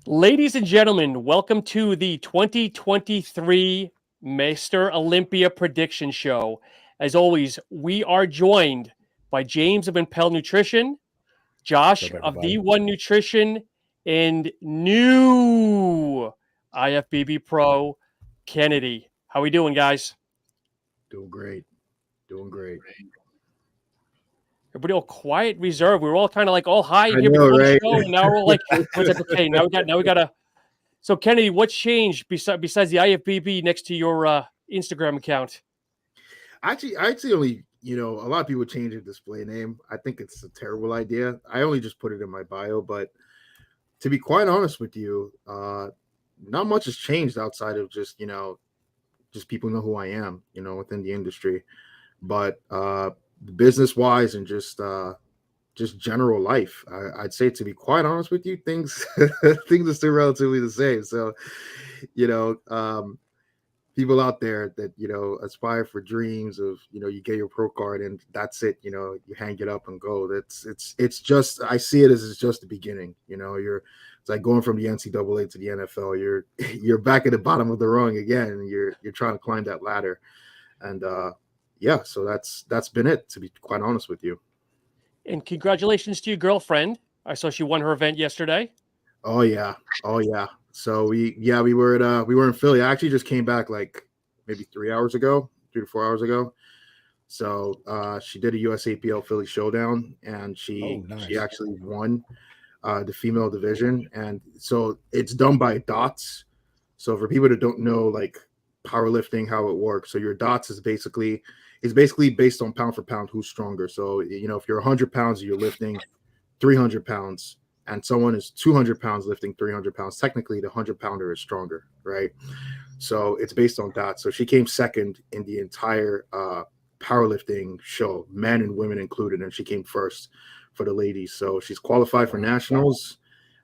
Ladies and gentlemen, welcome to the 2023 Master Olympia Prediction Show. As always, we are joined by James of Impel Nutrition, What's Josh up, of everybody? D1 Nutrition, and new Ifbb Pro, Kennedy. How we doing, guys? Doing great. Doing great. Everybody all quiet, reserved. We were all kind of like all high I here know, before the right? show, and now we're all like, everyone's like, okay, now we got to. So, Kennedy, what's changed besides the IFBB next to your Instagram account? I actually only, a lot of people change their display name. I think it's a terrible idea. I only just put it in my bio, but to be quite honest with you, not much has changed outside of just people know who I am, within the industry. But business wise and just general life, I'd say, to be quite honest with you, things things are still relatively the same. So, you know, um, people out there that aspire for dreams of you get your pro card and that's it, you hang it up and go. It's just, I see it as it's just the beginning. It's like going from the NCAA to the NFL. You're back at the bottom of the rung again, and you're trying to climb that ladder. And yeah, so that's been it, to be quite honest with you. And congratulations to your girlfriend. I saw she won her event yesterday. Oh yeah. Oh yeah. So we were in Philly. I actually just came back like maybe 3 hours ago, 3 to 4 hours ago. So she did a USAPL Philly showdown, and Oh, she nice. actually won the female division. And so it's done by dots. So for people that don't know, like, powerlifting, how it works, so your dots is basically based on pound for pound who's stronger. So if you're 100 pounds, you're lifting 300 pounds, and someone is 200 pounds lifting 300 pounds, technically the 100 pounder is stronger, right? So it's based on that. So she came second in the entire powerlifting show, men and women included, and she came first for the ladies. So she's qualified for nationals.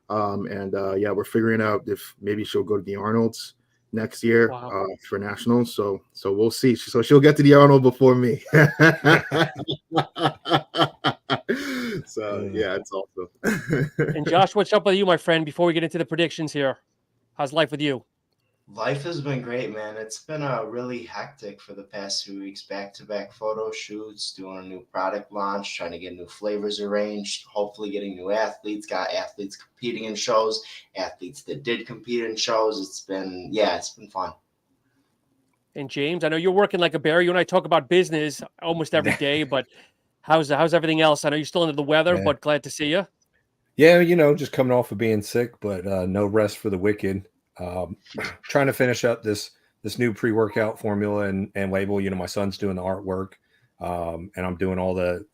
And yeah, we're figuring out if maybe she'll go to the Arnold's next year Wow. for nationals. So we'll see. So she'll get to the Arnold before me. So yeah, it's awesome. And Josh, what's up with you, my friend, before we get into the predictions here? How's life with you? Life has been great, man. It's been really hectic for the past 2 weeks. Back-to-back photo shoots, doing a new product launch, trying to get new flavors arranged, hopefully getting new athletes. Got athletes competing in shows, athletes that did compete in shows. It's been fun. And James, I know you're working like a bear. You and I talk about business almost every day, but how's everything else? I know you're still under the weather, Yeah. but glad to see you. Yeah, just coming off of being sick, but no rest for the wicked. Trying to finish up this new pre-workout formula and label. My son's doing the artwork, and I'm doing all the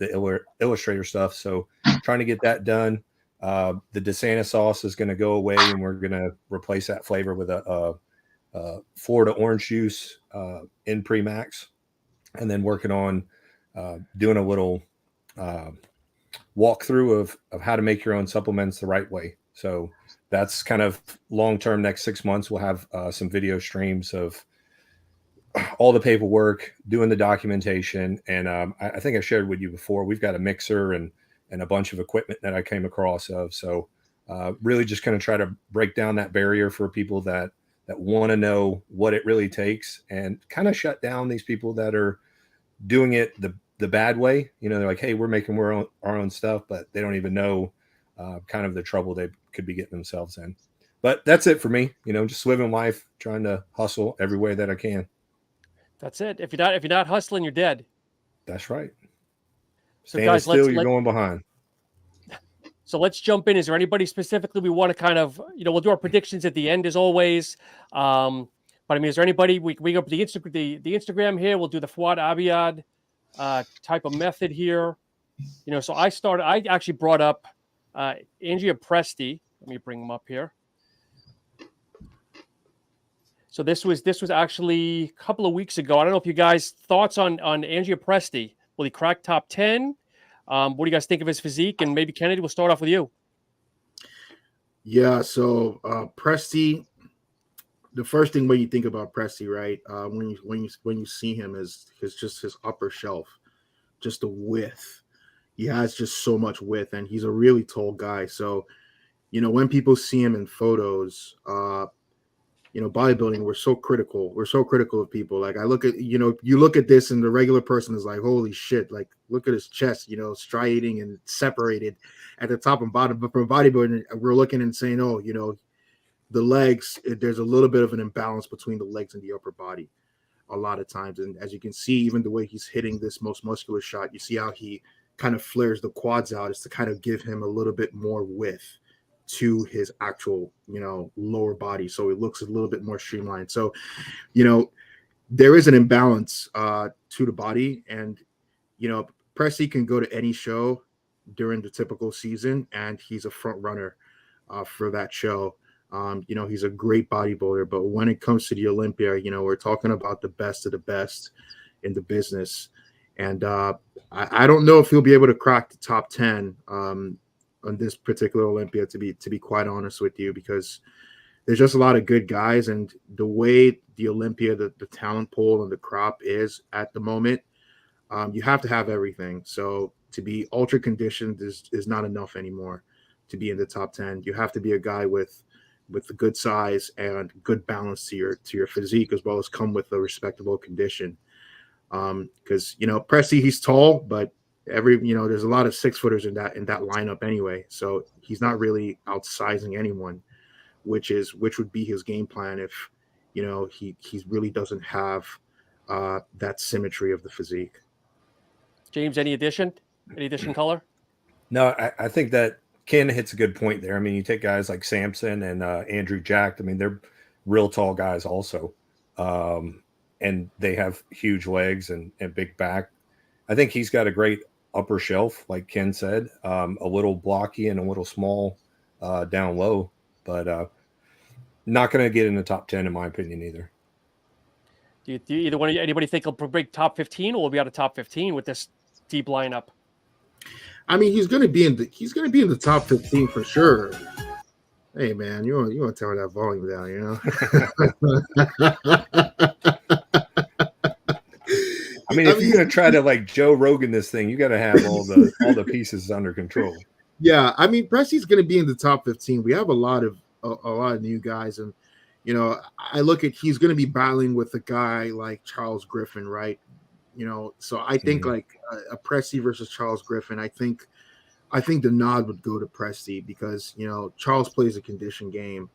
illustrator stuff. So trying to get that done. The DeSanta sauce is going to go away, and we're going to replace that flavor with a Florida orange juice in pre-max, and then working on doing a little walkthrough of how to make your own supplements the right way. So that's kind of long term. Next 6 months, we'll have some video streams of all the paperwork, doing the documentation, and I think I shared with you before. We've got a mixer and a bunch of equipment that I came across of. So really, just kind of try to break down that barrier for people that want to know what it really takes, and kind of shut down these people that are doing it the bad way. They're like, hey, we're making our own stuff, but they don't even know kind of the trouble they could be getting themselves in. But that's it for me. Just living life, trying to hustle every way that I can. That's it. If you're not hustling, you're dead. That's right. So Standing guys, still, you're going behind. let's jump in. Is there anybody specifically we want to kind of, we'll do our predictions at the end as always. But I mean, is there anybody we go up the Instagram here? We'll do the Fuad Abiyad type of method here. So I actually brought up Ange Presti. Let me bring him up here. So this was actually a couple of weeks ago. I don't know if you guys thoughts on Ange Presti. Will he crack top 10? What do you guys think of his physique? And maybe Kennedy, we'll start off with you. Yeah, so Presti, the first thing when you think about Presti, right? When you see him is just his upper shelf, just the width. He has just so much width, and he's a really tall guy. So, when people see him in photos, bodybuilding, we're so critical. We're so critical of people. Like I look at, you look at this and the regular person is like, holy shit, like look at his chest, striating and separated at the top and bottom. But for bodybuilding, we're looking and saying, oh, the legs, there's a little bit of an imbalance between the legs and the upper body a lot of times. And as you can see, even the way he's hitting this most muscular shot, you see how he kind of flares the quads out is to kind of give him a little bit more width to his actual, lower body. So it looks a little bit more streamlined. So, there is an imbalance to the body. And, Presti can go to any show during the typical season and he's a front runner for that show. He's a great bodybuilder, but when it comes to the Olympia, we're talking about the best of the best in the business. And I don't know if he'll be able to crack the top 10 on this particular Olympia, to be quite honest with you, because there's just a lot of good guys. And the way the Olympia, the talent pool and the crop is at the moment, you have to have everything. So to be ultra conditioned is not enough anymore to be in the top 10. You have to be a guy with a good size and good balance to your physique, as well as come with a respectable condition. Because Presti, he's tall, but there's a lot of 6-footers in that lineup anyway. So he's not really outsizing anyone, which would be his game plan if he really doesn't have that symmetry of the physique. James, any addition color? No, I think that Ken hits a good point there. I mean, you take guys like Samson and Andrew Jack. I mean, they're real tall guys also. And they have huge legs and big back. I think he's got a great upper shelf, like Ken said, a little blocky and a little small down low, but not going to get in the top 10 in my opinion either. Do you anybody think he'll break top 15, or will be out of top 15 with this deep lineup? I mean, he's going to be in the top 15 for sure. Hey man, you want to turn that volume down, I mean, if you're going to try to like Joe Rogan this thing, you got to have all the pieces under control. Yeah, I mean, Presti's going to be in the top 15. We have a lot of new guys, and I look at he's going to be battling with a guy like Charles Griffin, right? So I think like a Presti versus Charles Griffin. I think the nod would go to Presti because Charles plays a condition game,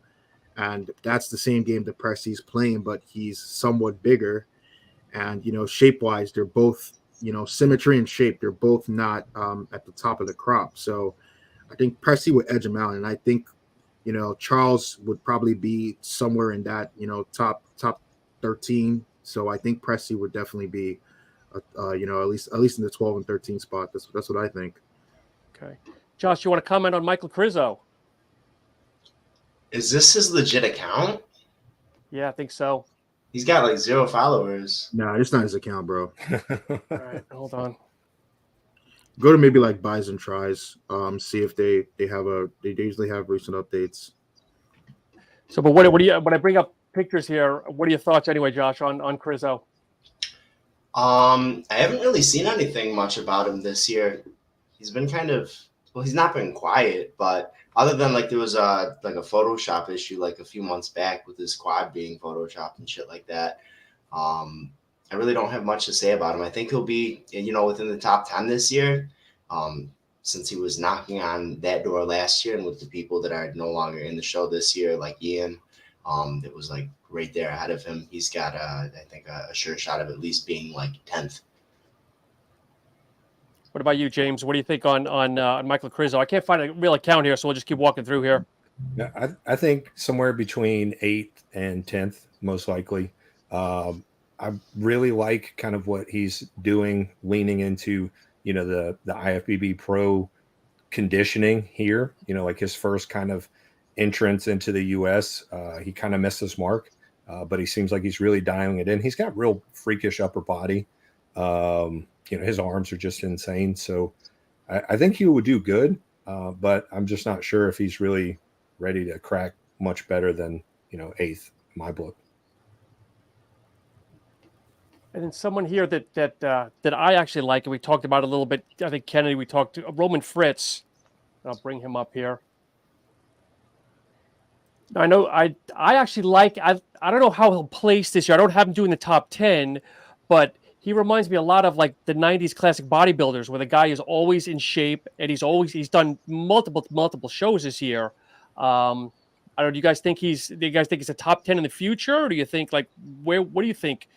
and that's the same game that Presti's playing, but he's somewhat bigger. And, shape wise, they're both, symmetry and shape. They're both not at the top of the crop. So I think Presti would edge him out. And I think, Charles would probably be somewhere in that, top 13. So I think Presti would definitely be, at least in the 12 and 13 spot. That's what I think. Okay. Josh, you want to comment on Michael Krizo? Is this his legit account? Yeah, I think so. He's got like 0 followers. No, it's not his account, bro. All right, hold on. Go to maybe like Buys and Tries. See if they usually have recent updates. So, but what do you, when I bring up pictures here, what are your thoughts anyway, Josh, on Krizo? I haven't really seen anything much about him this year. He's been he's not been quiet, but other than like there was a Photoshop issue like a few months back with his quad being photoshopped and shit like that. I really don't have much to say about him. I think he'll be, within the top 10 this year, since he was knocking on that door last year, and with the people that are no longer in the show this year, like Ian, it was like right there ahead of him. He's got, I think, a sure shot of at least being like 10th. What about you, James? What do you think on Michael Krizo? I can't find a real account here, so we'll just keep walking through here. Yeah, I think somewhere between 8th and 10th, most likely. I really like kind of what he's doing, leaning into, the IFBB Pro conditioning here. Like his first kind of entrance into the U.S. He kind of missed his mark, but he seems like he's really dialing it in. He's got real freakish upper body. His arms are just insane. So I think he would do good, but I'm just not sure if he's really ready to crack much better than, 8th in my book. And then someone here that I actually like, and we talked about a little bit. I think Kennedy, we talked to Roman Fritz. I'll bring him up here. I know. I actually like. I don't know how he'll place this year. I don't have him doing the top 10, but he reminds me a lot of like the '90s classic bodybuilders, where the guy is always in shape and he's done multiple shows this year. I don't know. Do you guys think he's a top 10 in the future, or do you think like where? What do you think,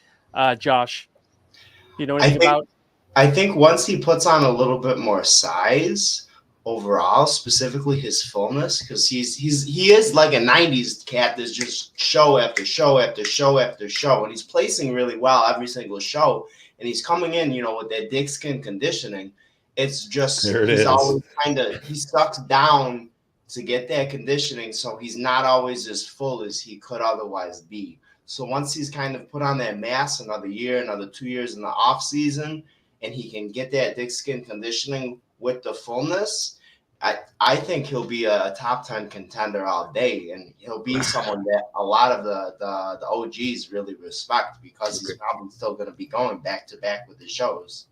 Josh? Do you know I anything think about? I think once he puts on a little bit more size overall, specifically his fullness, because he is like a '90s cat that's just show after show after show after show, and he's placing really well every single show, and he's coming in, with that dick skin conditioning. It's just There it he's is. always he sucks down to get that conditioning, so he's not always as full as he could otherwise be. So once he's kind of put on that mass, another year, another 2 years in the off season, and he can get that thick skin conditioning with the fullness, I think he'll be a top 10 contender all day, and he'll be someone that a lot of the OGs really respect because he's probably still going to be going back to back with his shows.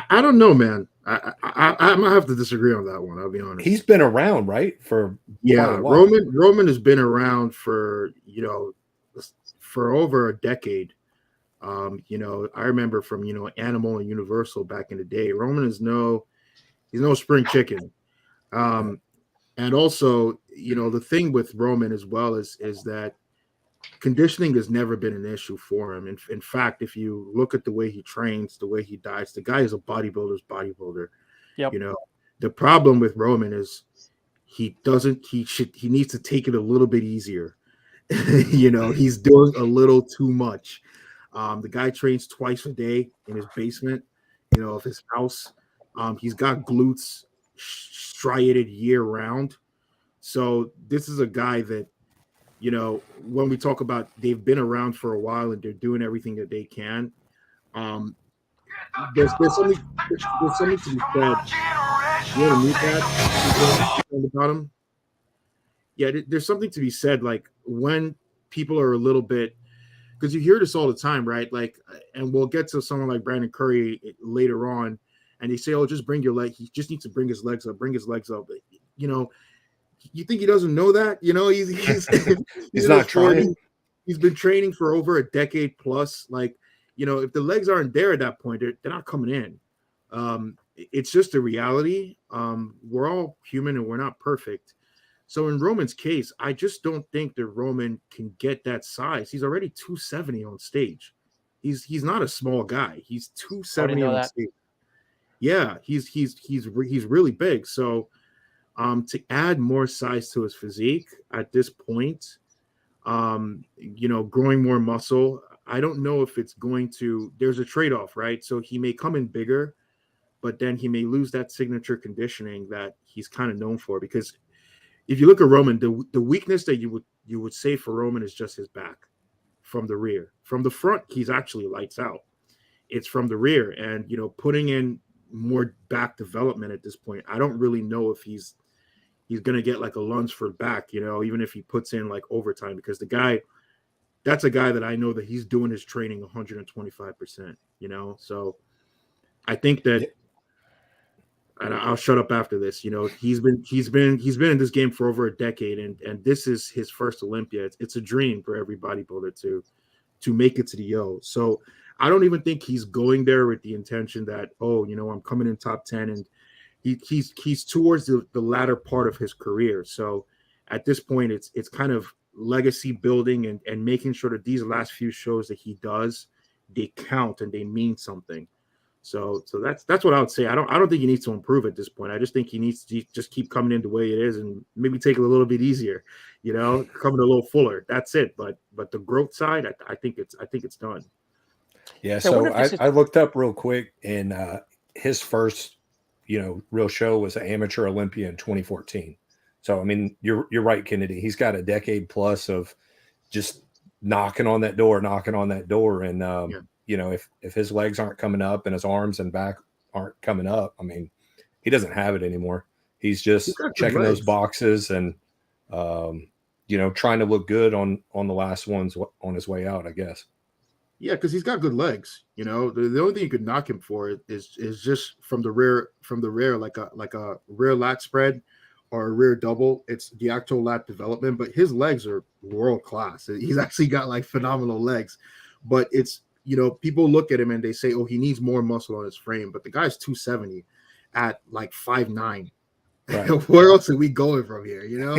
I don't know, man. I might have to disagree on that one. I'll be honest. He's been around, right? For Yeah, quite a while. Roman has been around for for over a decade. I remember from Animal and Universal back in the day. Roman is he's no spring chicken. And also, the thing with Roman as well is that conditioning has never been an issue for him. In fact, if you look at the way he trains, the way he diets, the guy is a bodybuilder's bodybuilder. Yep. The problem with Roman is he needs to take it a little bit easier. He's doing a little too much. The guy trains twice a day in his basement, of his house. He's got glutes striated year round. So this is a guy that, when we talk about they've been around for a while and they're doing everything that they can, there's something to be said. You want to meet that about him? Yeah, there's something to be said. Like when people are a little bit, because you hear this all the time, right? Like, and we'll get to someone like Brandon Curry later on, and they say, "Oh, just bring your leg. He just needs to bring his legs up. Bring his legs up." You think he doesn't know that? He's not trying. He's been training for over a decade plus. Like, if the legs aren't there at that point, they're not coming in. It's just a reality. We're all human and we're not perfect. So in Roman's case, I just don't think that Roman can get that size. He's already 270 on stage. He's not a small guy. He's 270 on stage. Yeah, he's really big. So to add more size to his physique at this point, growing more muscle, I don't know if it's going to, there's a trade-off, right? So he may come in bigger, but then he may lose that signature conditioning that he's kind of known for. Because if you look at Roman, the weakness that you would say for Roman is just his back from the rear. From the front, he's actually lights out. It's from the rear, and putting in more back development at this point, I don't really know if he's gonna get like a lunge for back, even if he puts in like overtime, because that's a guy that I know that he's doing his training 125%, so I think that, and I'll shut up after this, he's been in this game for over a decade, and this is his first Olympia. It's a dream for every bodybuilder to make it to the O. So I don't even think he's going there with the intention that, I'm coming in top 10, and he's towards the latter part of his career. So at this point, it's kind of legacy building and making sure that these last few shows that he does, they count and they mean something. So that's what I would say. I don't think he needs to improve at this point. I just think he needs to just keep coming in the way it is and maybe take it a little bit easier, coming a little fuller. That's it. But the growth side, I think it's done. Yeah. So I looked up real quick, and his first real show was an Amateur Olympia in 2014. So I mean, you're right, Kennedy. He's got a decade plus of just knocking on that door, and if his legs aren't coming up and his arms and back aren't coming up, I mean, he doesn't have it anymore. He's just checking those boxes and trying to look good on the last ones on his way out, I guess. Yeah, because he's got good legs. The only thing you could knock him for is just from the rear, like a rear lat spread, or a rear double, it's the actual lat development, but his legs are world class. He's actually got like phenomenal legs, but it's, you know, people look at him and they say, oh, he needs more muscle on his frame, but the guy's 270 at like 5'9". Right. Where else are we going from here, you know?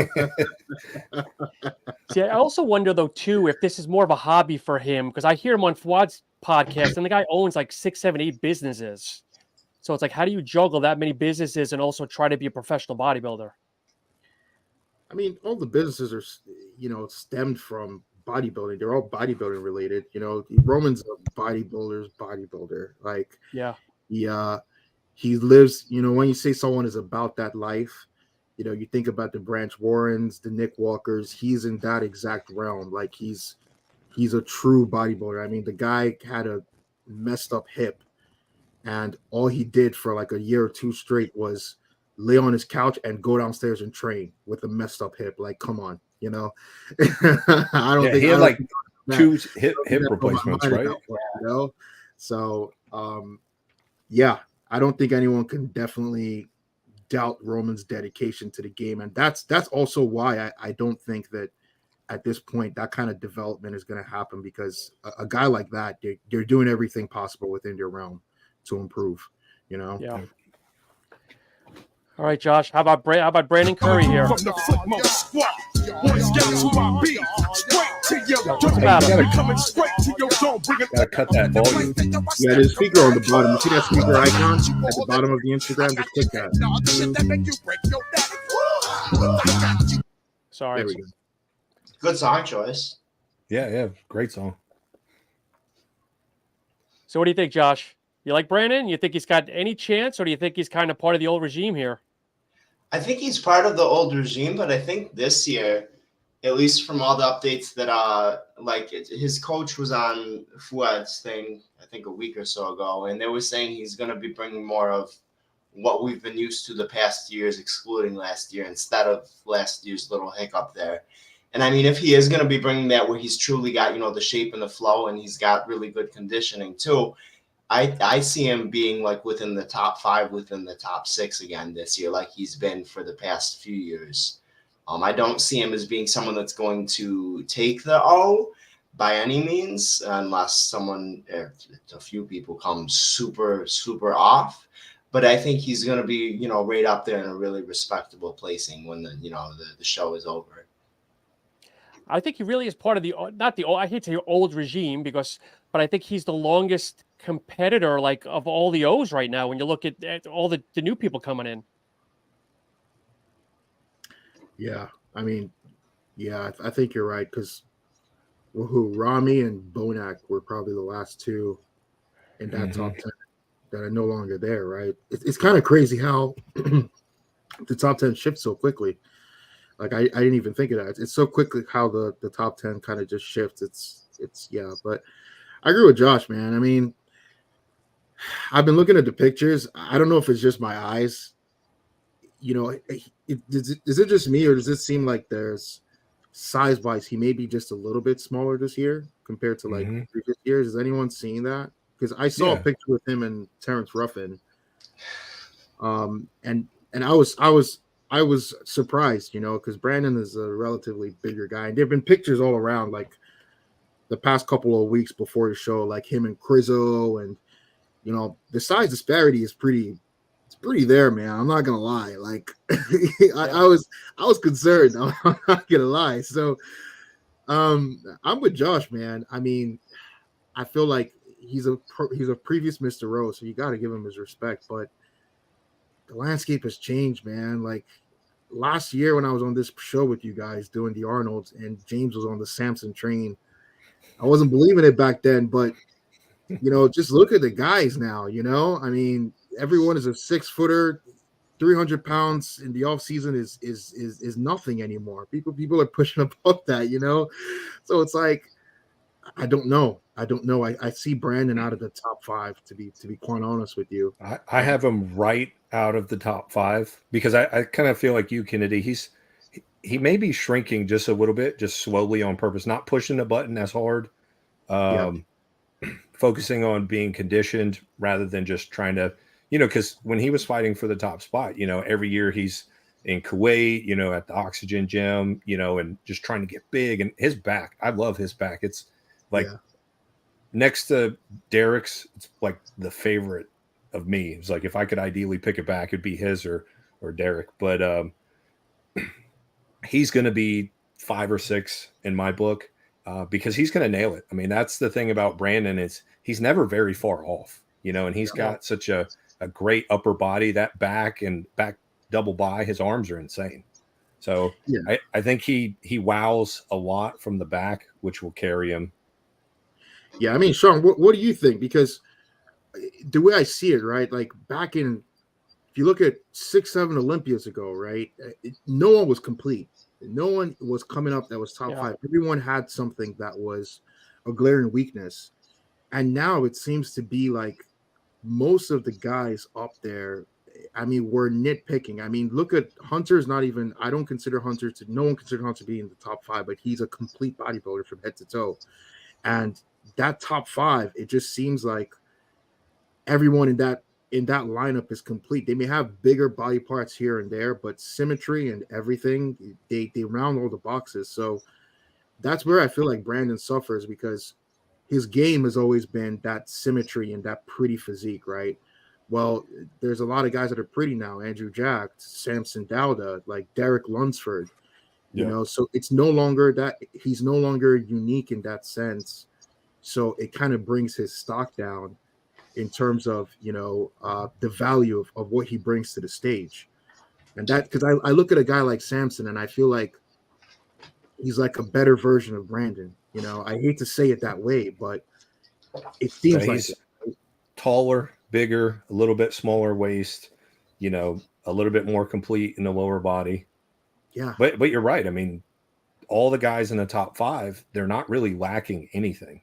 See, I also wonder though too if this is more of a hobby for him, because I hear him on Fuad's podcast and the guy owns like 6, 7, 8 businesses. So it's like, how do you juggle that many businesses and also try to be a professional bodybuilder? I mean, all the businesses are, you know, stemmed from bodybuilding. They're all bodybuilding related. You know, Roman's a bodybuilder. Like, yeah, he lives, you know, when you say someone is about that life, you know, you think about the Branch Warrens, the Nick Walkers, he's in that exact realm. Like he's a true bodybuilder. I mean, the guy had a messed up hip, and all he did for like a year or two straight was lay on his couch and go downstairs and train with a messed up hip. Like, come on, you know. I don't think he had like 2 hip replacements, right? Point, you know, so yeah, I don't think anyone can definitely doubt Roman's dedication to the game, and that's also why I don't think that at this point that kind of development is going to happen, because a guy like that, they're doing everything possible within their realm to improve, you know. Yeah. All right, Josh. How about Brandon Curry here? Gotta cut that volume. Yeah, there's a speaker on the bottom. You see that speaker icon at the bottom of the Instagram? Just click that. Sorry. There we go. Good song choice. Yeah, great song. So what do you think, Josh? You like Brandon? You think he's got any chance, or do you think he's kind of part of the old regime here? I think he's part of the old regime, but I think this year, at least from all the updates that his coach was on Fuad's thing, I think a week or so ago, and they were saying he's going to be bringing more of what we've been used to the past years, excluding last year, instead of last year's little hiccup there. And I mean, if he is going to be bringing that where he's truly got, you know, the shape and the flow, and he's got really good conditioning too, I see him being like within the top 5, within the top 6 again this year, like he's been for the past few years. I don't see him as being someone that's going to take the O by any means, unless a few people come super, super off. But I think he's going to be, you know, right up there in a really respectable placing when the show is over. I think he really is part of I hate to say old regime, but I think he's the longest competitor like of all the O's right now when you look at all the new people coming in. Yeah, I mean, yeah, I think you're right, because Rami and Bonac were probably the last 2 in that top 10 that are no longer there, right? It's kind of crazy how the top 10 shifts so quickly. Like I didn't even think of that. It's so quickly how the top 10 kind of just shifts. It's yeah, but I agree with Josh, man. I mean, I've been looking at the pictures. I don't know if it's just my eyes. You know, is it just me, or does it seem like there's size-wise he may be just a little bit smaller this year compared to like previous years? Is anyone seeing that? Because I saw a picture with him and Terrence Ruffin, and I was surprised, you know, because Brandon is a relatively bigger guy, and there've been pictures all around like the past couple of weeks before the show, like him and Crizzo, and you know, the size disparity is pretty there, man. I'm not gonna lie. Like I was concerned. I'm not gonna lie. So I'm with Josh, man. I mean, I feel like he's a previous Mr. Rose, so you got to give him his respect. But the landscape has changed, man. Like last year when I was on this show with you guys doing the Arnolds, and James was on the Samson train, I wasn't believing it back then, but you know, just look at the guys now, you know. I mean, everyone is a 6-footer. 300 pounds in the off season is nothing anymore. People are pushing above that, you know. So it's like, I don't know. I see Brandon out of the top 5, to be quite honest with you. I have him right out of the top 5 because I kind of feel like you, Kennedy. He may be shrinking just a little bit, just slowly on purpose, not pushing the button as hard. Focusing on being conditioned rather than just trying to, you know, because when he was fighting for the top spot, you know, every year he's in Kuwait, you know, at the Oxygen Gym, you know, and just trying to get big. And his back, I love his back. It's like next to Derek's, it's like the favorite of me. It's like if I could ideally pick it back, it'd be his or Derek. But he's going to be 5 or 6 in my book because he's going to nail it. I mean, that's the thing about Brandon is he's never very far off, you know, and he's got such a great upper body, that back and back double by, his arms are insane. So I think he wows a lot from the back, which will carry him. Yeah, I mean, Sean, what do you think? Because the way I see it, right, like back in, if you look at 6, 7 Olympias ago, right, no one was complete. No one was coming up that was top 5. Everyone had something that was a glaring weakness. And now it seems to be like most of the guys up there, I mean, we're nitpicking. I mean, look at Hunter's not even, I don't consider Hunter to, no one considered Hunter to be in the top 5, but he's a complete bodybuilder from head to toe. And that top 5, it just seems like everyone in that lineup is complete. They may have bigger body parts here and there, but symmetry and everything, they round all the boxes. So that's where I feel like Brandon suffers, because his game has always been that symmetry and that pretty physique, right? Well, there's a lot of guys that are pretty now. Andrew Jack, Samson Dauda, like Derek Lunsford, you know, so it's no longer that, he's no longer unique in that sense. So it kind of brings his stock down in terms of, you know, the value of what he brings to the stage. And that, because I look at a guy like Samson and I feel like he's like a better version of Brandon. You know, I hate to say it that way, but it seems like he's taller, bigger, a little bit smaller waist, you know, a little bit more complete in the lower body. Yeah. But you're right. I mean, all the guys in the top 5, they're not really lacking anything.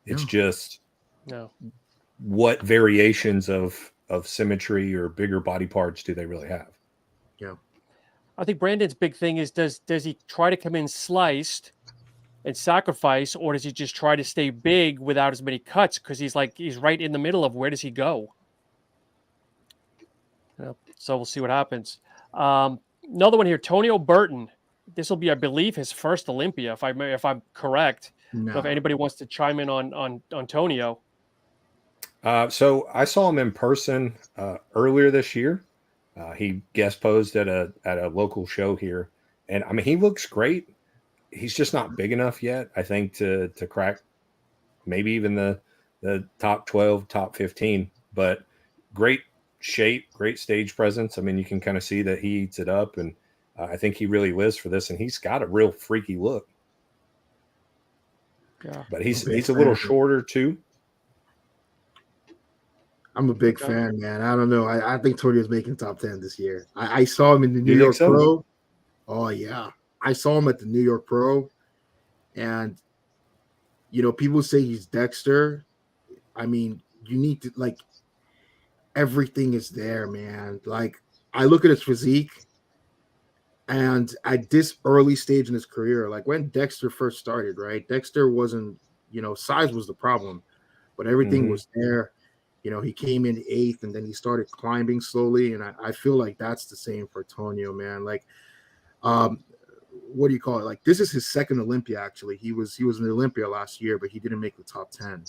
It's just what variations of symmetry or bigger body parts do they really have? Yeah. I think Brandon's big thing is does he try to come in sliced and sacrifice, or does he just try to stay big without as many cuts? Because he's right in the middle of where does he go? So we'll see what happens. Another one here, Tonio Burton. This will be, I believe, his first Olympia, if I'm correct. No. So if anybody wants to chime in on Tonio. So I saw him in person earlier this year. He guest posed at a local show here, and I mean, he looks great. He's just not big enough yet, I think, to crack maybe even the top 12, top 15. But great shape, great stage presence. I mean, you can kind of see that he eats it up, and I think he really lives for this. And he's got a real freaky look. Yeah, but he's a little shorter too. I'm a big fan, man. I don't know. I think Tonio's making top 10 this year. I saw him in the New York Pro. Oh, yeah. I saw him at the New York Pro. And, you know, people say he's Dexter. I mean, you need to, like, everything is there, man. Like, I look at his physique, and at this early stage in his career, like when Dexter first started, right? Dexter wasn't, you know, size was the problem, but everything was there. You know, he came in 8th and then he started climbing slowly. And I feel like that's the same for Tonio, man. Like, what do you call it? Like, this is his second Olympia, actually. He was in the Olympia last year, but he didn't make the top 10.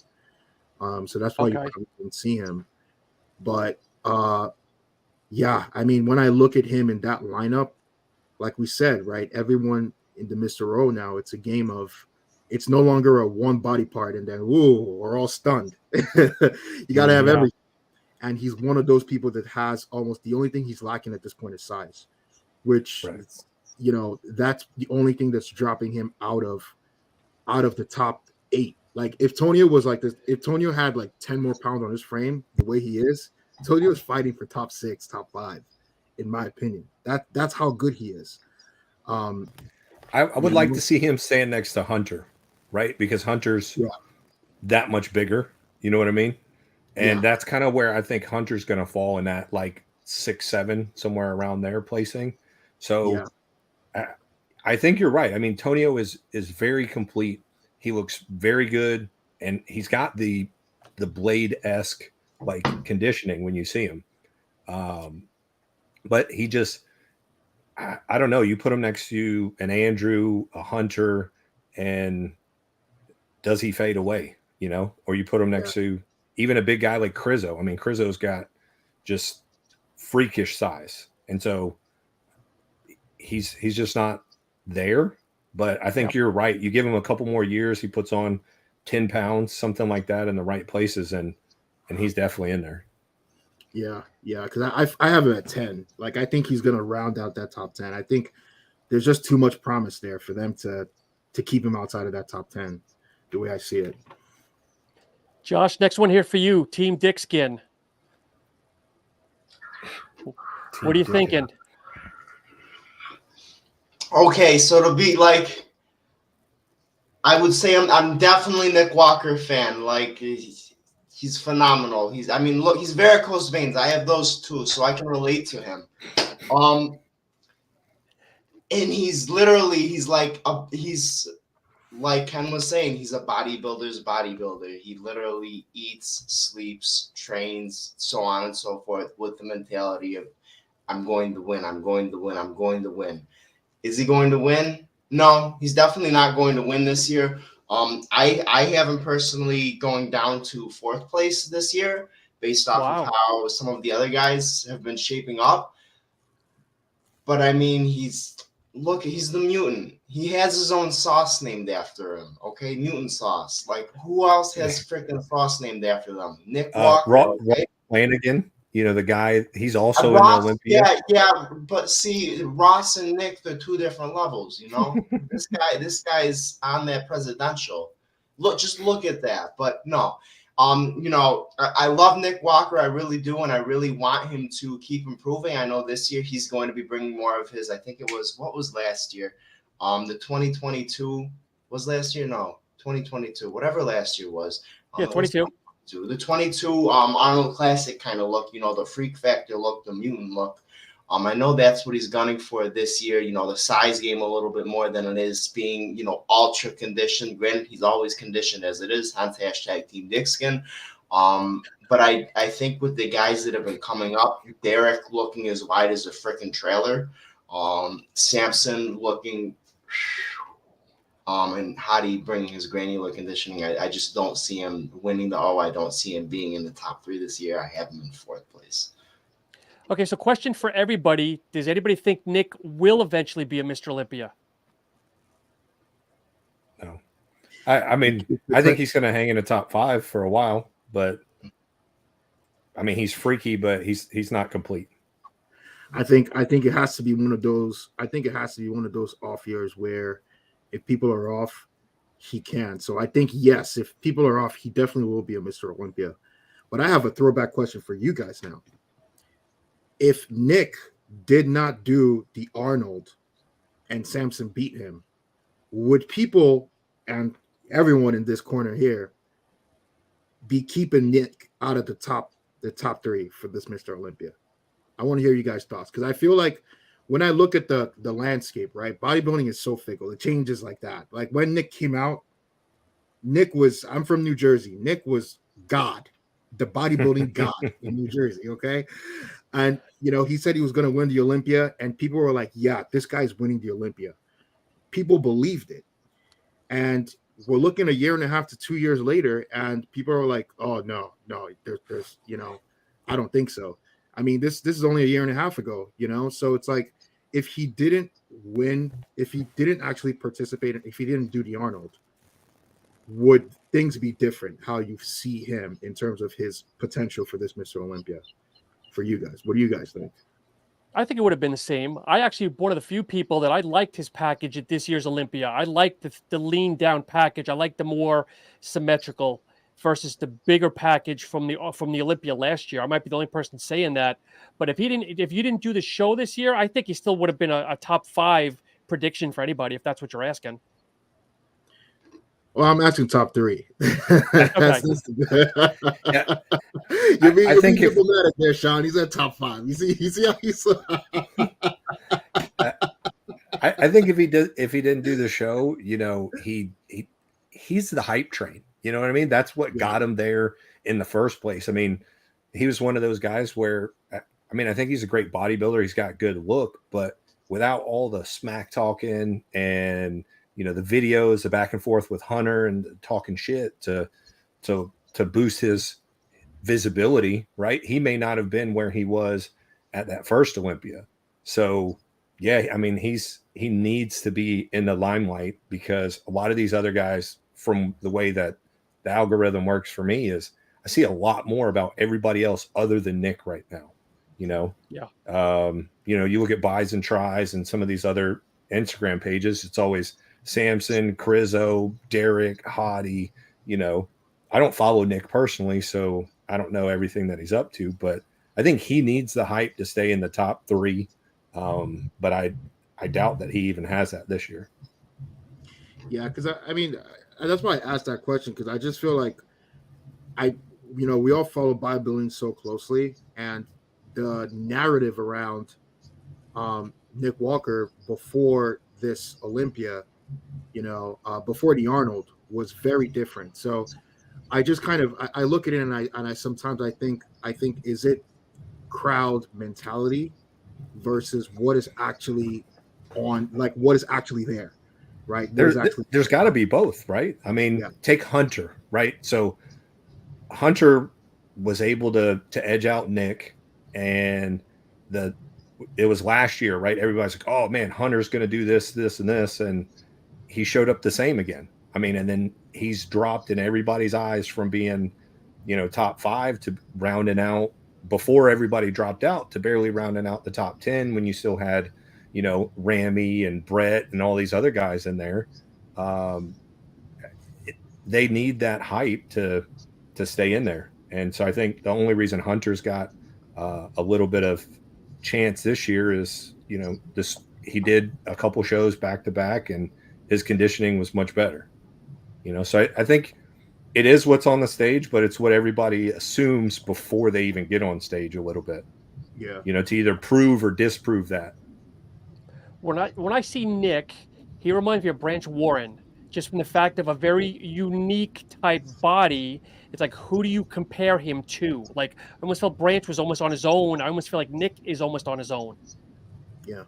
So that's why you probably didn't see him. But yeah, I mean, when I look at him in that lineup, like we said, right, everyone in the Mr. O now, it's a game of, it's no longer a one body part and then, whoa, we're all stunned. You got to have everything. And he's one of those people that has almost the only thing he's lacking at this point is size, which, you know, that's the only thing that's dropping him out of the top 8. Like if Tonio was like this, if Tonio had like 10 more pounds on his frame, the way he is, Tonio is fighting for top 6, top 5, in my opinion. That's how good he is. I would like to see him stand next to Hunter, right? Because Hunter's that much bigger. You know what I mean? And that's kind of where I think Hunter's going to fall in that like 6, 7, somewhere around there placing. So I think you're right. I mean, Tonio is very complete. He looks very good, and he's got the Blade-esque like conditioning when you see him. But he just I don't know. You put him next to an Andrew, a Hunter, and does he fade away? You know, or you put him next to even a big guy like Crizzo. I mean, Crizzo's got just freakish size, and so he's just not there. But I think you're right. You give him a couple more years, he puts on 10 pounds, something like that, in the right places, and he's definitely in there. Yeah, because I have him at 10. Like, I think he's going to round out that top 10. I think there's just too much promise there for them to keep him outside of that top 10, the way I see it. Josh, next one here for you, Team Dickskin. What are you thinking? Okay, so to be like, I would say I'm definitely Nick Walker fan. Like, he's phenomenal. Look, he's varicose veins. I have those too, so I can relate to him. And he's like Ken was saying, he's a bodybuilder's bodybuilder. He literally eats, sleeps, trains, so on and so forth, with the mentality of, I'm going to win, I'm going to win, I'm going to win. Is he going to win? No, he's definitely not going to win this year. I have him personally going down to 4th place this year, based off of how some of the other guys have been shaping up. But I mean, he's the Mutant. He has his own sauce named after him. Okay, Mutant sauce. Like, who else has freaking sauce named after them? Nick Walker. Ross Flanagan. You know, the guy, he's also in the Olympia. Yeah, but see, Ross and Nick, they're 2 different levels, you know? This guy's on that presidential. Just look at that. But no, you know, I love Nick Walker, I really do, and I really want him to keep improving. I know this year he's going to be bringing more of his, I think it was, what was last year? The 2022 was last year? No, 2022, whatever last year was. Yeah, 22. The 22 Arnold Classic kind of look, you know, the freak factor look, the mutant look. I know that's what he's gunning for this year, you know, the size game a little bit more than it is being, you know, ultra conditioned. Granted, he's always conditioned as it is, hence # Team Dickskin. But I think with the guys that have been coming up, Derek looking as wide as a freaking trailer, Samson looking, and Hadi bringing his granular conditioning, I just don't see him winning I don't see him being in the top 3 this year. I have him in 4th place. Okay, so question for everybody. Does anybody think Nick will eventually be a Mr. Olympia? No. I mean, I think he's going to hang in the top 5 for a while, but I mean, he's freaky, but he's not complete. I think it has to be one of those. I think it has to be one of those off years where, if people are off, he can. So I think, yes, if people are off, he definitely will be a Mr. Olympia. But I have a throwback question for you guys now. If Nick did not do the Arnold and Samson beat him, would people and everyone in this corner here be keeping Nick out of the top 3 for this Mr. Olympia? I want to hear you guys' thoughts, because I feel like when I look at the landscape, right, bodybuilding is so fickle. It changes like that. Like, when Nick came out, I'm from New Jersey. Nick was God, the bodybuilding God in New Jersey, okay? And, you know, he said he was going to win the Olympia, and people were like, yeah, this guy's winning the Olympia. People believed it. And we're looking 1.5 years to 2 years later, and people are like, oh, no, there's, you know, I don't think so. I mean, this is only 1.5 years ago, you know? So it's like, if he didn't win, if he didn't actually participate, if he didn't do the Arnold, would things be different how you see him in terms of his potential for this Mr. Olympia? For you guys, what do you guys think? I think it would have been the same. I actually one of the few people that I liked his package at this year's Olympia. I liked the lean down package. I liked the more symmetrical versus the bigger package from the Olympia last year. I might be the only person saying that, but if you didn't do the show this year, I think he still would have been a top 5 prediction for anybody, if that's what you're asking. Well, I'm asking top 3. I think diplomatic there, Sean. He's at top 5. You see how he's. I think if he didn't do the show, you know, he's the hype train. You know what I mean? That's what got him there in the first place. I mean, he was one of those guys where, I mean, I think he's a great bodybuilder. He's got good look, but without all the smack talking and, you know, the videos, the back and forth with Hunter and talking shit to boost his visibility, right? He may not have been where he was at that first Olympia. So yeah, I mean, he needs to be in the limelight, because a lot of these other guys, from the way that the algorithm works for me, is I see a lot more about everybody else other than Nick right now. You know, Yeah. You know, you look at buys and tries and some of these other Instagram pages, it's always Samson, Crizzo, Derek, Hadi. You know, I don't follow Nick personally, so I don't know everything that he's up to, but I think he needs the hype to stay in the top 3. But I doubt that he even has that this year. Yeah, because I mean, that's why I asked that question, because I just feel like we all follow bodybuilding so closely, and the narrative around Nick Walker before this Olympia, before the Arnold, was very different. So I just kind of I look at it and I sometimes I think is it crowd mentality versus what is actually what is actually there, right? There's got to be both, right? I mean, yeah. Take Hunter, right? So Hunter was able to edge out Nick, and it was last year, right? Everybody's like, oh man, Hunter's going to do this, and this, and he showed up the same again. I mean, and then he's dropped in everybody's eyes from being, top 5 to rounding out before everybody dropped out to barely rounding out the top 10 when you still had, Ramy and Brett and all these other guys in there. They need that hype to stay in there. And so I think the only reason Hunter's got a little bit of chance this year is, he did a couple shows back to back and his conditioning was much better. So I think it is what's on the stage, but it's what everybody assumes before they even get on stage a little bit. Yeah. To either prove or disprove that. When I see Nick, he reminds me of Branch Warren, just from the fact of a very unique type body. It's like, who do you compare him to? Like, I almost felt Branch was almost on his own. I almost feel like Nick is almost on his own. Yeah.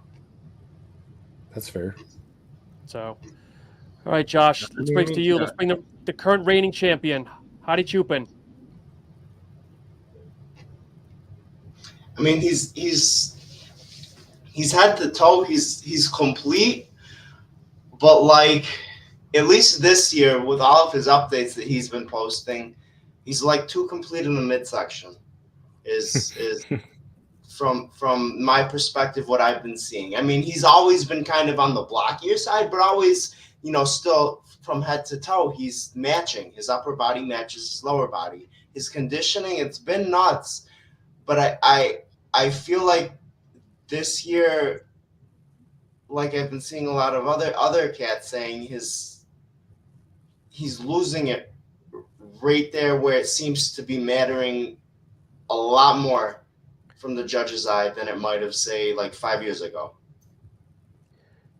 That's fair. So, all right, Josh, let's bring it to you. Let's bring the current reigning champion, Hadi Choopan. I mean, he's head to toe. He's complete, but like, at least this year, with all of his updates that he's been posting, he's like too complete in the midsection. Is from my perspective what I've been seeing. I mean, he's always been kind of on the blockier side, but always, still from head to toe, he's matching. His upper body matches his lower body. His conditioning, it's been nuts. But I feel like this year, like I've been seeing a lot of other cats saying, he's losing it right there where it seems to be mattering a lot more from the judge's eye than it might have, say, like 5 years ago.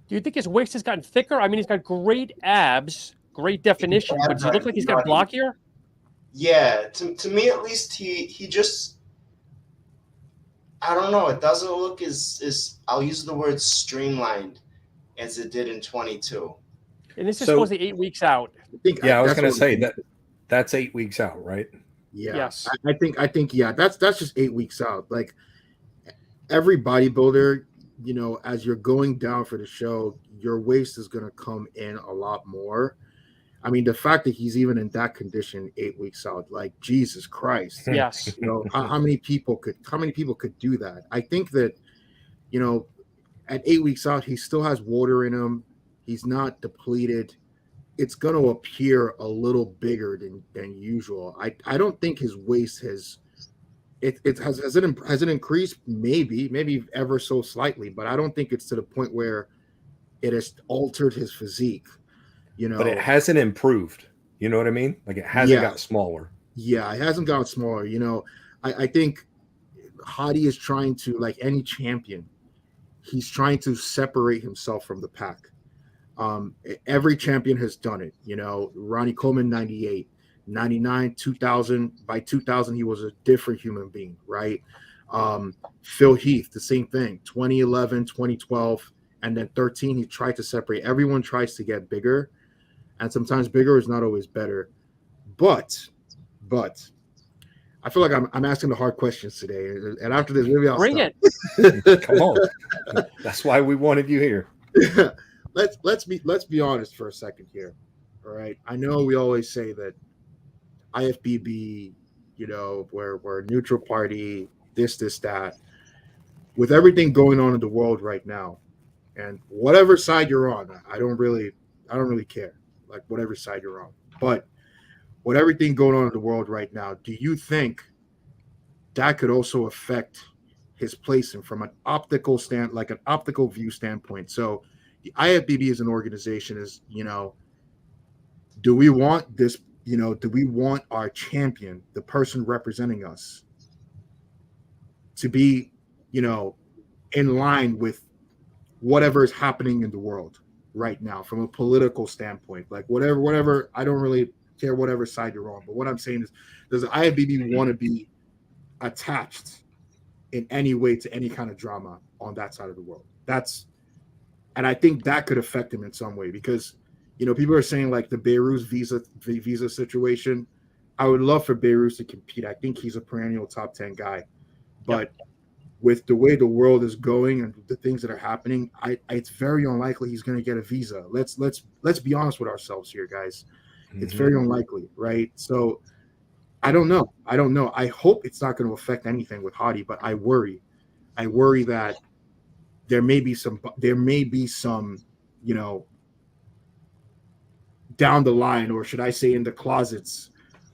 Do you think his waist has gotten thicker? I mean, he's got great abs, great definition, but does it look like he's got blockier? Yeah, to me at least, he just, I don't know, it doesn't look as I'll use the word streamlined as it did in 22. And this is supposedly 8 weeks out. I was going to say that's 8 weeks out, right? Yeah. Yes. I think yeah, that's just 8 weeks out. Like, every bodybuilder, as you're going down for the show, your waist is going to come in a lot more. I mean, the fact that he's even in that condition 8 weeks out, like, Jesus Christ. Yes. How many people could do that? I think that, at 8 weeks out, he still has water in him. He's not depleted. It's going to appear a little bigger than usual. I don't think his waist has it increased, maybe ever so slightly, but I don't think it's to the point where it has altered his physique. But it hasn't improved. You know what I mean? Like, it hasn't got smaller. Yeah, it hasn't gotten smaller. I think Hadi is trying to, like any champion, he's trying to separate himself from the pack. Every champion has done it. Ronnie Coleman, 98, 99, 2000. By 2000, he was a different human being, right? Phil Heath, the same thing. 2011, 2012, and then 13. He tried to separate. Everyone tries to get bigger, and sometimes bigger is not always better. But I feel like I'm asking the hard questions today, and after this, maybe I'll Bring stop. it. Come on. That's why we wanted you here. let's be honest for a second here. All right. I know we always say that IFBB, you know, we're a neutral party, this, that. With everything going on in the world right now, and whatever side you're on, I don't really care. Like whatever side you're on. But with everything going on in the world right now, do you think that could also affect his placing from an optical view standpoint? So the IFBB as an organization is, you know, do we want this, you know, do we want our champion, the person representing us, to be, you know, in line with whatever is happening in the world right now from a political standpoint? Like whatever, I don't really care whatever side you're on. But what I'm saying is, does the IFBB want to be attached in any way to any kind of drama on that side of the world? And I think that could affect him in some way, because, you know, people are saying like the Beirut visa situation. I would love for Beirut to compete. I think he's a perennial top 10 guy, but with the way the world is going and the things that are happening, it's very unlikely he's going to get a visa. Let's be honest with ourselves here, guys. It's very unlikely, right? So I don't know. I hope it's not going to affect anything with Hadi, but I worry that there may be some, you know, down the line, or should I say in the closets